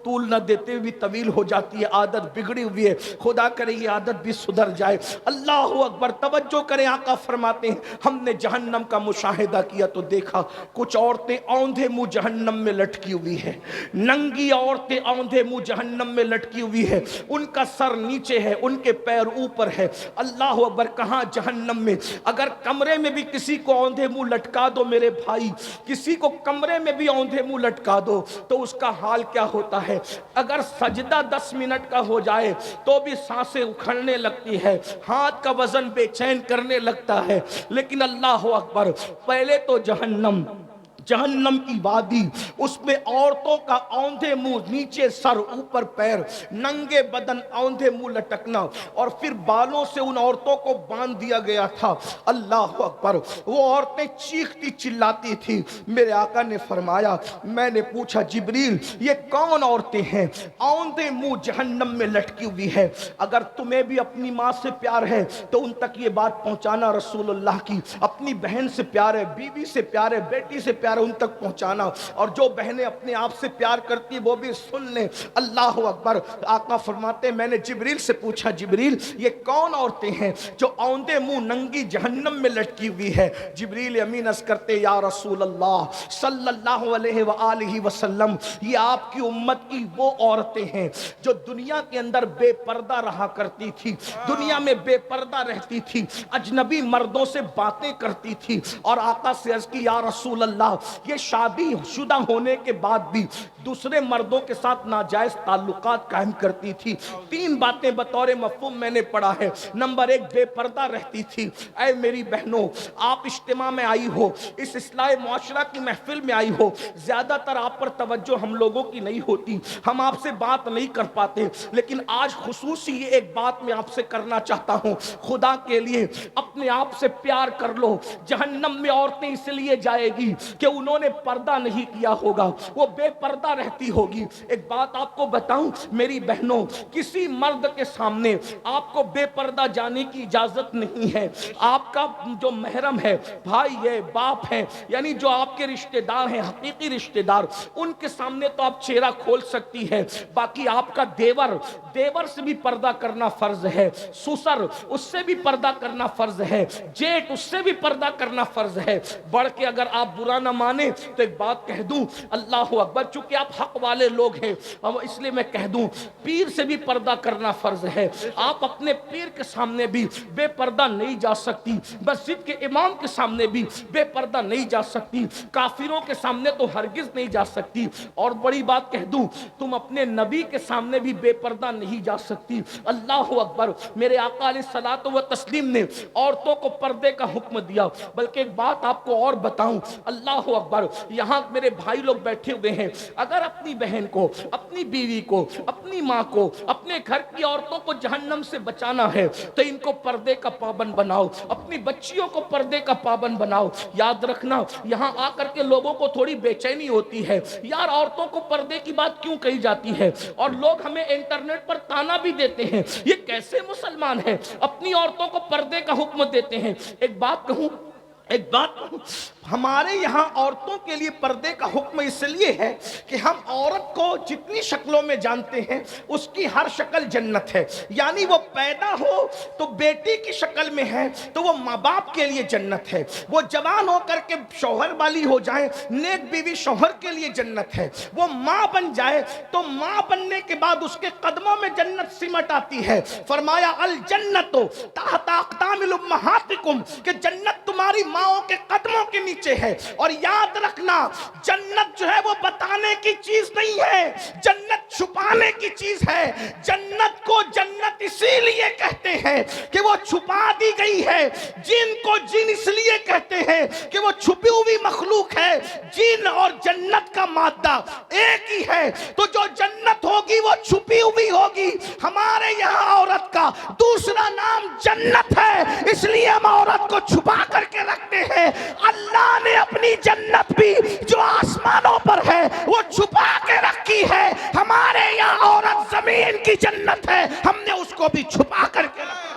طول نہ دیتے ہوئے طویل ہو جاتی ہے، عادت بگڑی ہوئی ہے، خدا کرے یہ عادت بھی سدھر جائے۔ اللہ اکبر، توجہ کریں، آقا فرماتے ہیں ہم نے جہنم کا مشاہدہ کیا تو دیکھا کچھ عورتیں اوندھے منہ جہنم میں لٹکی ہوئی ہے، ننگی عورتیں اوندھے منہ جہنم میں لٹکی ہوئی ہے، ان کا سر نیچے ہے، ان کے پیر اوپر ہے۔ اللہ اکبر، کہاں؟ جہنم میں۔ اگر کمرے میں بھی کسی کو اوندھے منہ لٹکا دو میرے بھائی، کسی کو کمرے میں بھی اوندھے منہ لٹکا دو تو اس کا حال کیا ہوتا ہے؟ اگر سجدہ 10 منٹ کا ہو جائے تو بھی سانسیں اکھڑنے لگتی ہے، ہاتھ کا وزن بے چین کرنے لگتا ہے۔ لیکن اللہ اکبر، پہلے تو جہنم کی وادی، اس میں عورتوں کا اوندھے منہ نیچے سر اوپر پیر، ننگے بدن اوندھے منہ لٹکنا، اور پھر بالوں سے ان عورتوں کو باندھ دیا گیا تھا۔ اللہ اکبر، وہ عورتیں چیختی چلاتی تھی۔ میرے آقا نے فرمایا، میں نے پوچھا جبریل یہ کون عورتیں ہیں اوندھے منہ جہنم میں لٹکی ہوئی ہے؟ اگر تمہیں بھی اپنی ماں سے پیار ہے تو ان تک یہ بات پہنچانا رسول اللہ کی، اپنی بہن سے پیار ہے، بیوی سے پیار ہے، بیٹی سے پیار ہے، ان تک پہنچانا، اور جو بہنیں اپنے آپ سے پیار کرتی ہیں وہ بھی سن لیں۔ اللہ اکبر، آقا فرماتے ہیں میں نے جبریل سے پوچھا جبریل یہ کون عورتیں ہیں جو اوندھے منہ ننگی جہنم میں لٹکی ہوئی ہے؟ جبریل امین عرض کرتے یا رسول اللہ صلی اللہ علیہ وآلہ وسلم، یہ آپ کی امت کی وہ عورتیں ہیں جو دنیا کے اندر بے پردہ رہا کرتی تھی، دنیا میں بے پردہ رہتی تھی، اجنبی مردوں سے باتیں کرتی تھی، اور آقا سے عرض کی یا رسول اللہ یہ شادی شدہ ہونے کے بعد بھی دوسرے مردوں کے ساتھ ناجائز تعلقات قائم کرتی تھی۔ 3 باتیں بطور مفہوم میں نے پڑھا ہے۔ نمبر 1، بے پردہ رہتی تھی۔ اے میری بہنوں، آپ اجتماع میں آئی ہو، اس اصلاح معاشرہ کی محفل میں آئی ہو، زیادہ تر آپ پر توجہ ہم لوگوں کی نہیں ہوتی، ہم آپ سے بات نہیں کر پاتے، لیکن آج خصوصی یہ ایک بات میں آپ سے کرنا چاہتا ہوں، خدا کے لیے اپنے آپ سے پیار کر لو۔ جہنم میں عورتیں اس لیے جائے گی کہ انہوں نے پردہ نہیں کیا ہوگا، وہ بے پردہ رہتی ہوگی۔ ایک بات آپ کو بتاؤں میری بہنوں، کسی مرد کے سامنے آپ کو بے پردہ جانے کی اجازت نہیں ہے۔ آپ کا جو محرم ہے، بھائی ہے، باپ ہے، یعنی جو آپ کے رشتہ دار ہیں، حقیقی رشتہ دار، ان کے سامنے تو آپ چہرہ کھول سکتی ہے، باقی آپ کا دیور سے بھی پردہ کرنا فرض ہے، سسر اس سے بھی پردہ کرنا فرض ہے، جیٹ اس سے بھی پردہ کرنا فرض ہے۔ بڑھ کے اگر آپ برا نہ مانے تو ایک بات کہہ دوں، اللہ اکبر، چونکہ آپ حق والے لوگ ہیں اس لیے میں کہہ دوں پیر سے بھی پردہ کرنا فرض ہے۔ آپ اپنے پیر کے سامنے بھی بے پردہ نہیں جا سکتی، مسجد کے امام کے سامنے بھی بے پردہ نہیں جا سکتی، کافروں کے سامنے تو ہرگز نہیں جا سکتی، اور بڑی بات کہہ دوں تم اپنے نبی کے سامنے بھی بے پردہ نہیں جا سکتی۔ اللہ اکبر، میرے آقا علیہ الصلوۃ والتسلیم نے عورتوں کو پردے کا حکم دیا۔ بلکہ ایک بات آپ کو اور بتاؤں، اللہ اکبر، یہاں میرے بھائی لوگ بیٹھے ہوئے ہیں، اگر اپنی بہن کو، اپنی بیوی کو، اپنی ماں کو، اپنے گھر کی عورتوں کو جہنم سے بچانا ہے تو ان کو پردے کا پابند بناؤ، اپنی بچیوں کو پردے کا پابند بناؤ۔ یاد رکھنا یہاں آ کر کے لوگوں کو تھوڑی بے چینی ہوتی ہے، یار عورتوں کو پردے کی بات کیوں کہی جاتی ہے، اور لوگ ہمیں انٹرنیٹ پر تانا بھی دیتے ہیں، یہ کیسے مسلمان ہیں اپنی عورتوں کو پردے کا حکم دیتے ہیں۔ ایک بات کہوں، ہمارے یہاں عورتوں کے لیے پردے کا حکم اس لیے ہے کہ ہم عورت کو جتنی شکلوں میں جانتے ہیں اس کی ہر شکل جنت ہے، یعنی وہ پیدا ہو تو بیٹی کی شکل میں ہے تو وہ ماں باپ کے لیے جنت ہے، وہ جوان ہو کر کے شوہر والی ہو جائے نیک بیوی شوہر کے لیے جنت ہے، وہ ماں بن جائے تو ماں بننے کے بعد اس کے قدموں میں جنت سمٹ آتی ہے۔ فرمایا الجنت تحت اقدام الامہاتکم، کہ جنت تمہاری ماؤں کے قدموں کے نیچے ہے۔ اور یاد رکھنا جنت جو ہے وہ بتانے کی چیز نہیں ہے، جنت چھپانے کی چیز ہے۔ جنت کو جنت اسی لیے کہتے ہیں کہ وہ چھپا دی گئی ہے، جن کو جن اس لیے کہتے ہیں کہ وہ چھپی ہوئی مخلوق ہے۔ جن اور جنت کا مادہ ایک ہی ہے، تو جو جنت ہوگی وہ چھپی ہوئی ہوگی۔ ہمارے یہاں عورت کا دوسرا نام جنت ہے، اس لیے ہم عورت کو چھپا کر کے رکھتے ہیں۔ اللہ نے اپنی جنت بھی جو آسمانوں پر ہے وہ چھپا کے رکھی ہے۔ ہمارے یہاں عورت زمین کی جنت ہے، ہم نے اس کو بھی چھپا کر کے رکھا۔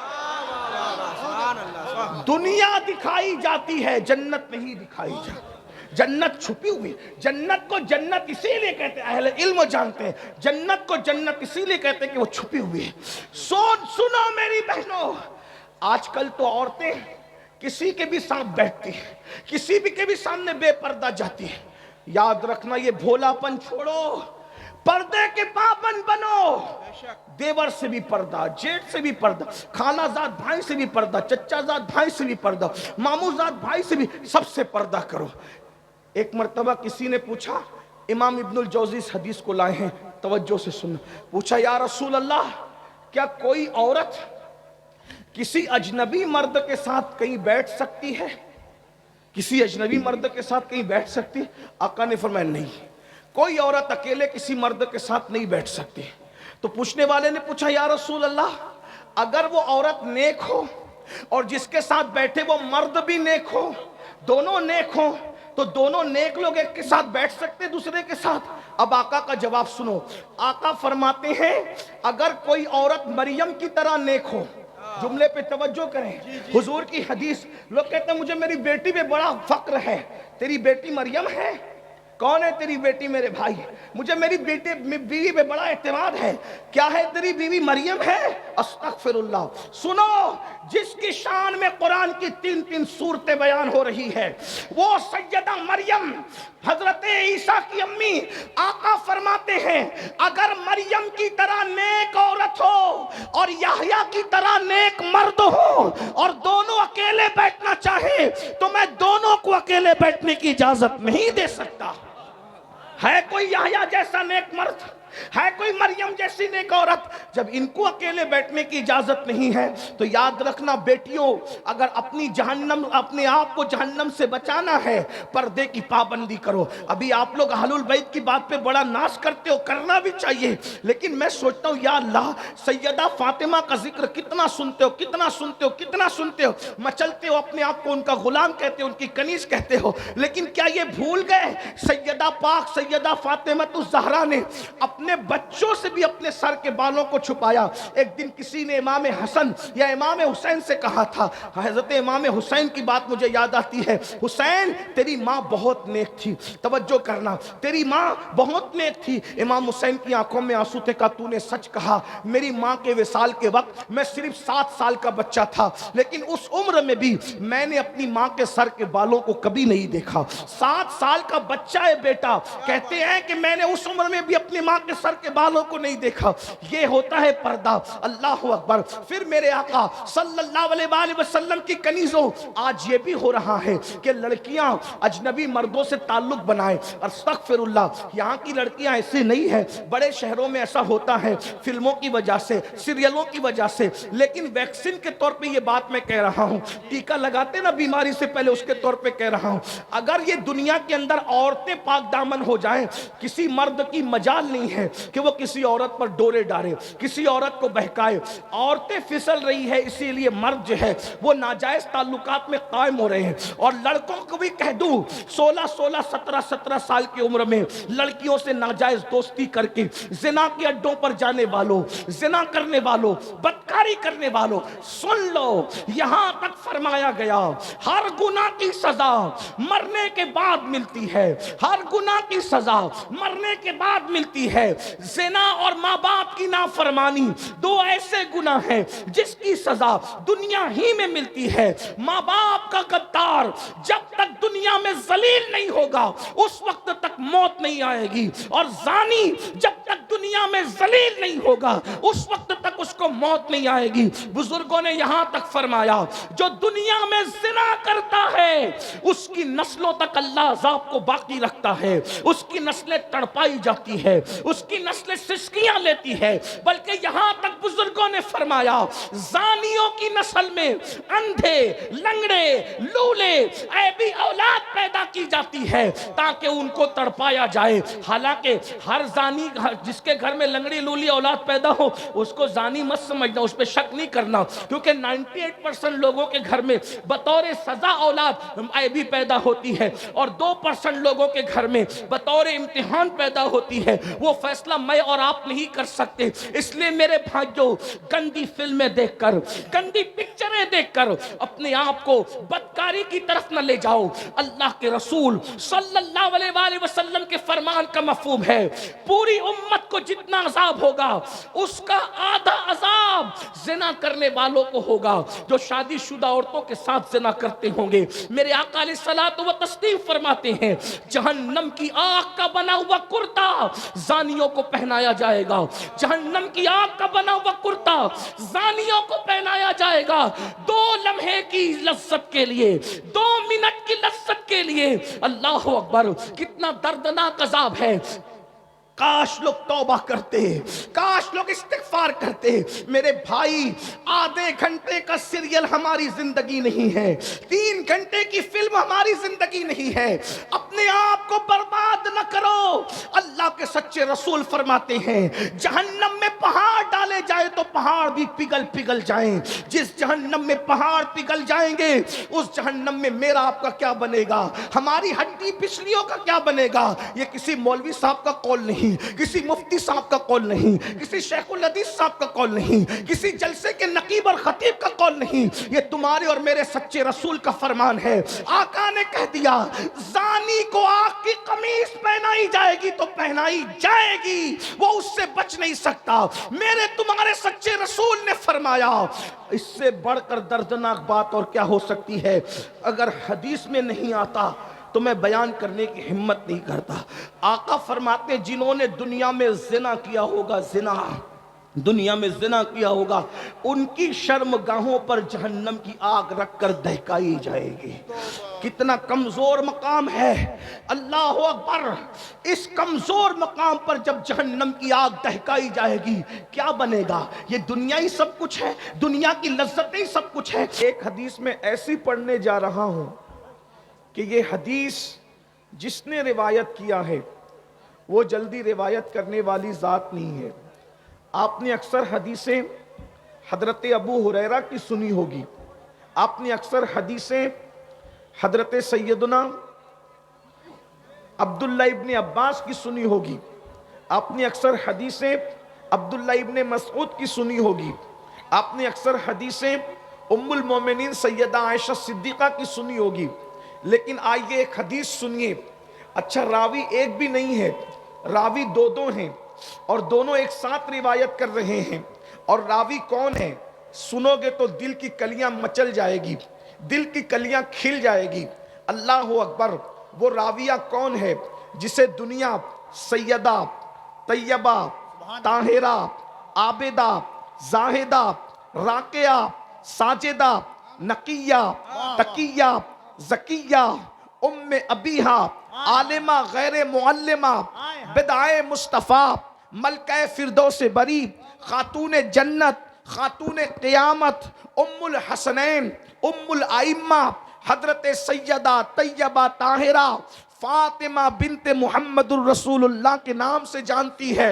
دنیا دکھائی جاتی ہے، جنت نہیں دکھائی جاتی، جنت چھپی ہوئی۔ جنت کو جنت اسی لیے کہتے ہیں، اہل علم جانتے ہیں جنت کو جنت اسی لیے کہتے ہیں کہ وہ چھپی ہوئی ہے۔ سنو میری بہنوں، آج کل تو عورتیں کسی کے بھی ساتھ بیٹھتی ہیں، کسی بھی کے بھی سامنے بے پردہ جاتی ہے۔ یاد رکھنا یہ بھولا پن چھوڑو، پردے کے پابند بنو۔ دیور سے بھی پردہ، جیٹ سے بھی پردہ، خالہ زاد بھائی سے بھی پردہ، چچا زاد بھائی سے بھی پردہ، ماموں زاد بھائی سے بھی، سب سے پردہ کرو۔ ایک مرتبہ کسی نے پوچھا، امام ابن الجوزی اس حدیث کو لائے ہیں، توجہ سے سننا۔ پوچھا یا رسول اللہ، کیا کوئی عورت کسی اجنبی مرد کے ساتھ کہیں بیٹھ سکتی ہے؟ کسی اجنبی مرد کے ساتھ کہیں بیٹھ سکتی ہے؟ آقا نے فرمایا نہیں، کوئی عورت اکیلے کسی مرد کے ساتھ نہیں بیٹھ سکتی۔ تو پوچھنے والے نے پوچھا یا رسول اللہ، اگر وہ عورت نیک ہو اور جس کے ساتھ بیٹھے وہ مرد بھی نیک ہو، دونوں نیک ہوں، تو دونوں نیک لوگ ایک کے ساتھ بیٹھ سکتے دوسرے کے ساتھ؟ اب آقا کا جواب سنو، آقا فرماتے ہیں اگر کوئی عورت مریم کی طرح نیک ہو، جملے پہ توجہ کریں، حضور کی حدیث، لوگ کہتے ہیں مجھے میری بیٹی پہ بڑا فخر ہے۔ تیری بیٹی مریم ہے؟ کون ہے تیری بیٹی؟ میرے بھائی، مجھے میری بیوی پہ بڑا اعتماد ہے۔ کیا ہے تیری بیوی مریم ہے؟ استغفر اللہ۔ سنو، جس کی شان میں قرآن کی 3 صورتیں بیان ہو رہی ہے وہ سیدہ مریم حضرت عیسیٰ کی امی۔ آقا فرماتے ہیں اگر مریم کی طرح نیک عورت ہو اور یحییٰ کی طرح نیک مرد ہو اور دونوں اکیلے بیٹھنا چاہے تو میں دونوں کو اکیلے بیٹھنے کی اجازت نہیں دے سکتا۔ ہے کوئی یحییٰ جیسا نیک مرد؟ ہے کوئی مریم جیسی نیک عورت؟ جب ان کو اکیلے بیٹھنے کی اجازت نہیں ہے تو یاد رکھنا بیٹیوں، اگر اپنے آپ کو جہنم سے بچانا ہے پردے کی پابندی کرو۔ ابھی آپ لوگ اہل البیت کی بات پہ بڑا ناز کرتے ہو، کرنا بھی چاہیے، لیکن میں سوچتا ہوں یا اللہ، سیدہ فاطمہ کا ذکر کتنا سنتے ہو، کتنا سنتے ہو، کتنا سنتے ہو، مچلتے ہو، اپنے آپ کو ان کا غلام کہتے ہو، ان کی کنیز کہتے ہو، لیکن کیا یہ بھول گئے سیدہ پاک سیدہ فاطمہ الزہرا نے اپنے بچوں سے بھی اپنے سر کے بالوں کو چھپایا؟ ایک دن کسی نے امام حسن یا امام حسین سے کہا تھا، حضرت امام حسین کی بات مجھے یاد آتی ہے، حسین تیری ماں بہت نیک تھی، توجہ کرنا، تیری ماں بہت نیک تھی۔ امام حسین کی آنکھوں میں آنسو تھے، کہا تو نے سچ کہا، میری ماں کے وصال کے وقت میں صرف 7 سال کا بچہ تھا، لیکن اس عمر میں بھی میں نے اپنی ماں کے سر کے بالوں کو کبھی نہیں دیکھا۔ 7 سال کا بچہ ہے بیٹا، کہتے ہیں کہ میں نے اس عمر میں بھی اپنی ماں کے کے سر کے بالوں کو نہیں دیکھا. یہ ہوتا ہے پردہ. اللہ اکبر. پھر میرے آقا صلی اللہ علیہ وآلہ وسلم کی کنیزوں، آج یہ بھی ہو رہا ہے کہ لڑکیاں اجنبی مردوں سے تعلق بنائیں. استغفر اللہ. یہاں کی لڑکیاں ایسی نہیں ہے، بڑے شہروں میں ایسا ہوتا ہے فلموں کی وجہ سے، سیریلوں کی وجہ سے. لیکن ویکسین کے طور پہ یہ بات میں کہہ رہا ہوں، ٹیکہ لگاتے نا بیماری سے پہلے، اس کے طور پہ کہہ رہا ہوں، اگر یہ دنیا کے اندر عورتیں پاک دامن ہو جائیں، کسی مرد کی مجال نہیں ہے کہ وہ کسی عورت پر ڈورے ڈالے، کسی عورت کو بہکائے. عورتیں پھسل رہی ہے، اسی لیے مرد جو ہے وہ ناجائز تعلقات میں قائم ہو رہے ہیں. اور لڑکوں کو بھی کہہ دوں، 16 سال کی عمر میں لڑکیوں سے ناجائز دوستی کر کے زنا کے اڈوں پر جانے والوں، زنا کرنے والوں، بدکاری کرنے والوں، سن لو، یہاں تک فرمایا گیا ہر گناہ کی سزا مرنے کے بعد ملتی ہے. ہر گناہ کی سزا مرنے کے بعد ملتی ہے. زنا اور ماں باپ کی نافرمانی دو ایسے گناہ ہیں جس کی سزا دنیا ہی میں ملتی ہے. ماں باپ کا غدار جب تک دنیا میں ذلیل نہیں ہوگا اس وقت تک موت نہیں آئے گی، اور زانی جب تک دنیا میں ذلیل نہیں ہوگا اس وقت تک اس کو موت نہیں آئے گی. بزرگوں نے یہاں تک فرمایا جو دنیا میں زنا کرتا ہے اس کی نسلوں تک اللہ عذاب کو باقی رکھتا ہے، اس کی نسلیں تڑپائی جاتی ہے، اس کی نسلیں سسکیاں لیتی ہے. بلکہ یہاں تک بزرگوں نے فرمایا زانیوں کی نسل میں اندھے، لنگڑے، لولے، عیبی اولاد پیدا کی جاتی ہے تاکہ ان کو تڑپایا جائے. حالانکہ ہر زانی جس کے گھر میں لنگڑی لولی اولاد پیدا ہو اس کو زانی مت سمجھنا، اس پہ شک نہیں کرنا، کیونکہ 98% لوگوں کے گھر میں بطور سزا اولاد عیبی پیدا ہوتی ہے اور 2% لوگوں کے گھر میں بطور امتحان پیدا ہوتی ہے. وہ فیصلہ میں اور آپ نہیں کر سکتے. اس لیے میرے بھائیوں، گندی فلمیں دیکھ کر، گندی پکچریں دیکھ کر اپنے آپ کو بدکاری کی طرف نہ لے جاؤ. اللہ کے رسول صلی اللہ علیہ وآلہ وسلم کے فرمان کا مفہوم ہے پوری امت کو جتنا عذاب ہوگا اس کا آدھا عذاب زنا کرنے والوں کو ہوگا جو شادی شدہ عورتوں کے ساتھ زنا کرتے ہوں گے. میرے آقا علیہ الصلوۃ والتسلیم فرماتے ہیں جہنم کی آگ کا بنا ہوا کرتا زانیوں کو پہنایا جائے گا. جہنم کی آگ کا بنا ہوا کرتا زانیوں کو پہنایا جائے گا 2 لمحے کی لذت کے لیے، 2 منٹ کی لذت کے لیے. اللہ اکبر، کتنا دردناک عذاب ہے. کاش لوگ توبہ کرتے، کاش لوگ استغفار کرتے. میرے بھائی، آدھے گھنٹے کا سیریل ہماری زندگی نہیں ہے، 3 گھنٹے کی فلم ہماری زندگی نہیں ہے. اپنے آپ کو برباد نہ کرو. اللہ کے سچے رسول فرماتے ہیں جہنم میں پہاڑ ڈالے جائے تو پہاڑ بھی پگھل جائیں. جس جہنم میں پہاڑ پگھل جائیں گے اس جہنم میں میرا آپ کا کیا بنے گا، ہماری ہڈی پسلیوں کا کیا بنے گا. یہ کسی مولوی صاحب کا قول نہیں، کسی مفتی صاحب کا قول نہیں، کسی شیخ الحدیث صاحب کا قول نہیں، کسی جلسے کے نقیب اور خطیب کا قول نہیں. یہ تمہارے اور میرے سچے رسول کا فرمان ہے. آقا نے کہہ دیا زانی کو آگ کی قمیص پہنائی جائے گی تو پہنائی جائے گی، وہ اس سے بچ نہیں سکتا. میرے تمہارے سچے رسول نے فرمایا اس سے بڑھ کر دردناک بات اور کیا ہو سکتی ہے. اگر حدیث میں نہیں آتا تو میں بیان کرنے کی ہمت نہیں کرتا. آقا فرماتے جنہوں نے دنیا میں زنا کیا ہوگا، زنا دنیا میں زنا کیا ہوگا، ان کی شرمگاہوں پر جہنم کی آگ رکھ کر دہکائی جائے گی. کتنا کمزور مقام ہے. اللہ اکبر. اس کمزور مقام پر جب جہنم کی آگ دہکائی جائے گی کیا بنے گا؟ یہ دنیا ہی سب کچھ ہے، دنیا کی لذتیں سب کچھ ہے. ایک حدیث میں ایسی پڑھنے جا رہا ہوں کہ یہ حدیث جس نے روایت کیا ہے وہ جلدی روایت کرنے والی ذات نہیں ہے. آپ نے اکثر حدیثیں حضرت ابو ہریرہ کی سنی ہوگی، آپ نے اکثر حدیثیں حضرت سیدنا عبداللہ ابن عباس کی سنی ہوگی، آپ نے اکثر حدیثیں عبداللہ ابن مسعود کی سنی ہوگی، آپ نے اکثر حدیثیں ام المومنین سیدہ عائشہ صدیقہ کی سنی ہوگی. لیکن آئیے ایک حدیث سنیے. اچھا، راوی ایک بھی نہیں ہے، راوی 2 ہیں اور دونوں ایک ساتھ روایت کر رہے ہیں. اور راوی کون ہے سنو گے تو دل کی کلیاں مچل جائے گی، دل کی کلیاں کھل جائے گی. اللہ اکبر. وہ راویہ کون ہے جسے دنیا سیدہ طیبہ، طاہرہ، عابدہ، زاہدہ، راکعہ، ساجدہ، نقیہ، تقیہ، زکیہ، ام ابیہا، عالمہ غیر معلمہ، بدعائے مصطفیٰ، ملکہ فردوس بری، خاتون جنت، خاتون قیامت، ام الحسنین، ام الائمہ، حضرت سیدہ طیبہ طاہرہ فاطمہ بنت محمد الرسول اللہ کے نام سے جانتی ہے۔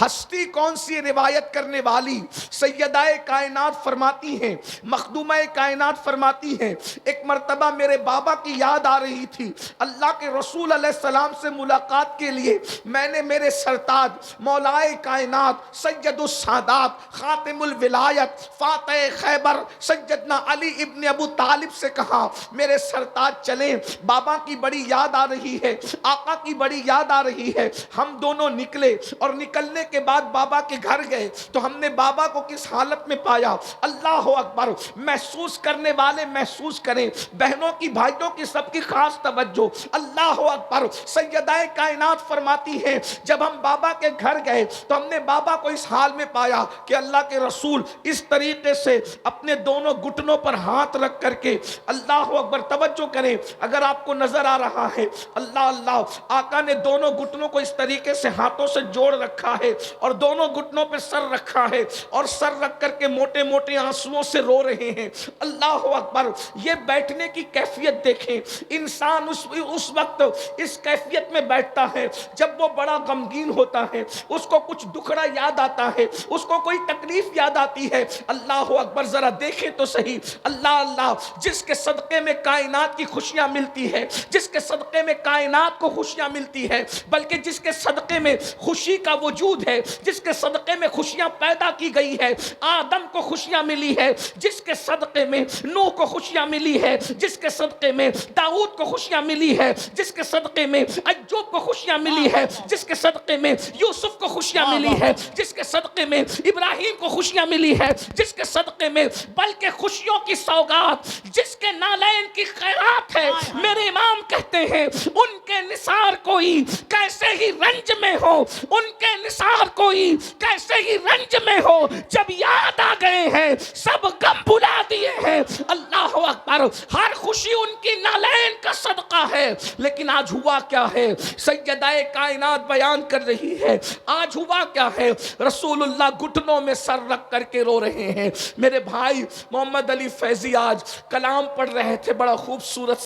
ہستی کون سی روایت کرنے والی؟ سیدہ کائنات فرماتی ہیں، مخدومہ کائنات فرماتی ہیں، ایک مرتبہ میرے بابا کی یاد آ رہی تھی، اللہ کے رسول علیہ السلام سے ملاقات کے لیے میں نے میرے سرتاج مولائے کائنات سید السادات خاتم الولایت فاتح خیبر سیدنا علی ابن ابو طالب سے کہا میرے سرتاج چلیں، بابا کی بڑی یاد آ رہی ہے، آقا کی بڑی یاد آ رہی ہے۔ ہم دونوں نکلے اور نکلنے کے بعد بابا کے گھر گئے تو ہم نے بابا کو کس حالت میں پایا؟ اللہ اکبر! محسوس کرنے والے محسوس کریں، بہنوں کی بھائیوں کی سب کی خاص توجہ، اللہ اکبر! سیدہ کائنات فرماتی ہیں جب ہم بابا کے گھر گئے تو ہم نے بابا کو اس حال میں پایا کہ اللہ کے رسول اس طریقے سے اپنے دونوں گھٹنوں پر ہاتھ رکھ کر کے، اللہ اکبر! توجہ کریں، اگر آپ کو نظر آ رہا ہے، اللہ اللہ، آقا نے دونوں گھٹنوں کو اس طریقے سے ہاتھوں سے جوڑ رکھا ہے اور دونوں گھٹنوں پہ سر رکھا ہے اور سر رکھ کر کے موٹے موٹے آنسوؤں سے رو رہے ہیں۔ اللہ اکبر! یہ بیٹھنے کی کیفیت دیکھیں، انسان اس وقت اس کیفیت میں بیٹھتا ہے جب وہ بڑا غمگین ہوتا ہے، اس کو کچھ دکھڑا یاد آتا ہے، اس کو کوئی تکلیف یاد آتی ہے۔ اللہ اکبر! ذرا دیکھیں تو صحیح، اللہ اللہ، جس کے صدقے میں کائنات کی خوشیاں ملتی ہے، جس کے صدقے میں کائنات کو خوشیاں ملتی ہے، بلکہ جس کے صدقے میں خوشی کا وجود ہے، جس کے صدقے میں خوشیاں پیدا کی گئی ہے، آدم کو خوشیاں ملی ہے، جس کے صدقے میں نوح کو خوشیاں ملی ہے، جس کے صدقے میں داؤد کو خوشیاں ملی ہے، جس کے صدقے میں ایوب کو خوشیاں ملی ہے، جس کے صدقے میں یوسف کو خوشیاں ملی ہے، جس کے صدقے میں ابراہیم کو خوشیاں ملی ہے، جس کے صدقے میں بلکہ خوشیوں کی سوغات جس کے نالین کی خیرات ہے، میرے امام کہتے ہیں ان کے نثار کوئی کیسے ہی رنج میں ہو، ان کے نثار کوئی کیسے ہی رنج میں ہو، جب یاد آ گئے ہیں سب غم بھلا دیے ہیں۔ اللہ اکبر! ہر خوشی ان کی نالین کا صدقہ ہے، لیکن آج ہوا کیا ہے؟ سیدہ کائنات بیان کر رہی ہے، آج ہوا کیا ہے؟ رسول اللہ گھٹنوں میں سر رکھ کر کے رو رہے ہیں۔ میرے بھائی محمد علی فیضی آج کلام پڑھ رہے تھے، بڑا خوبصورت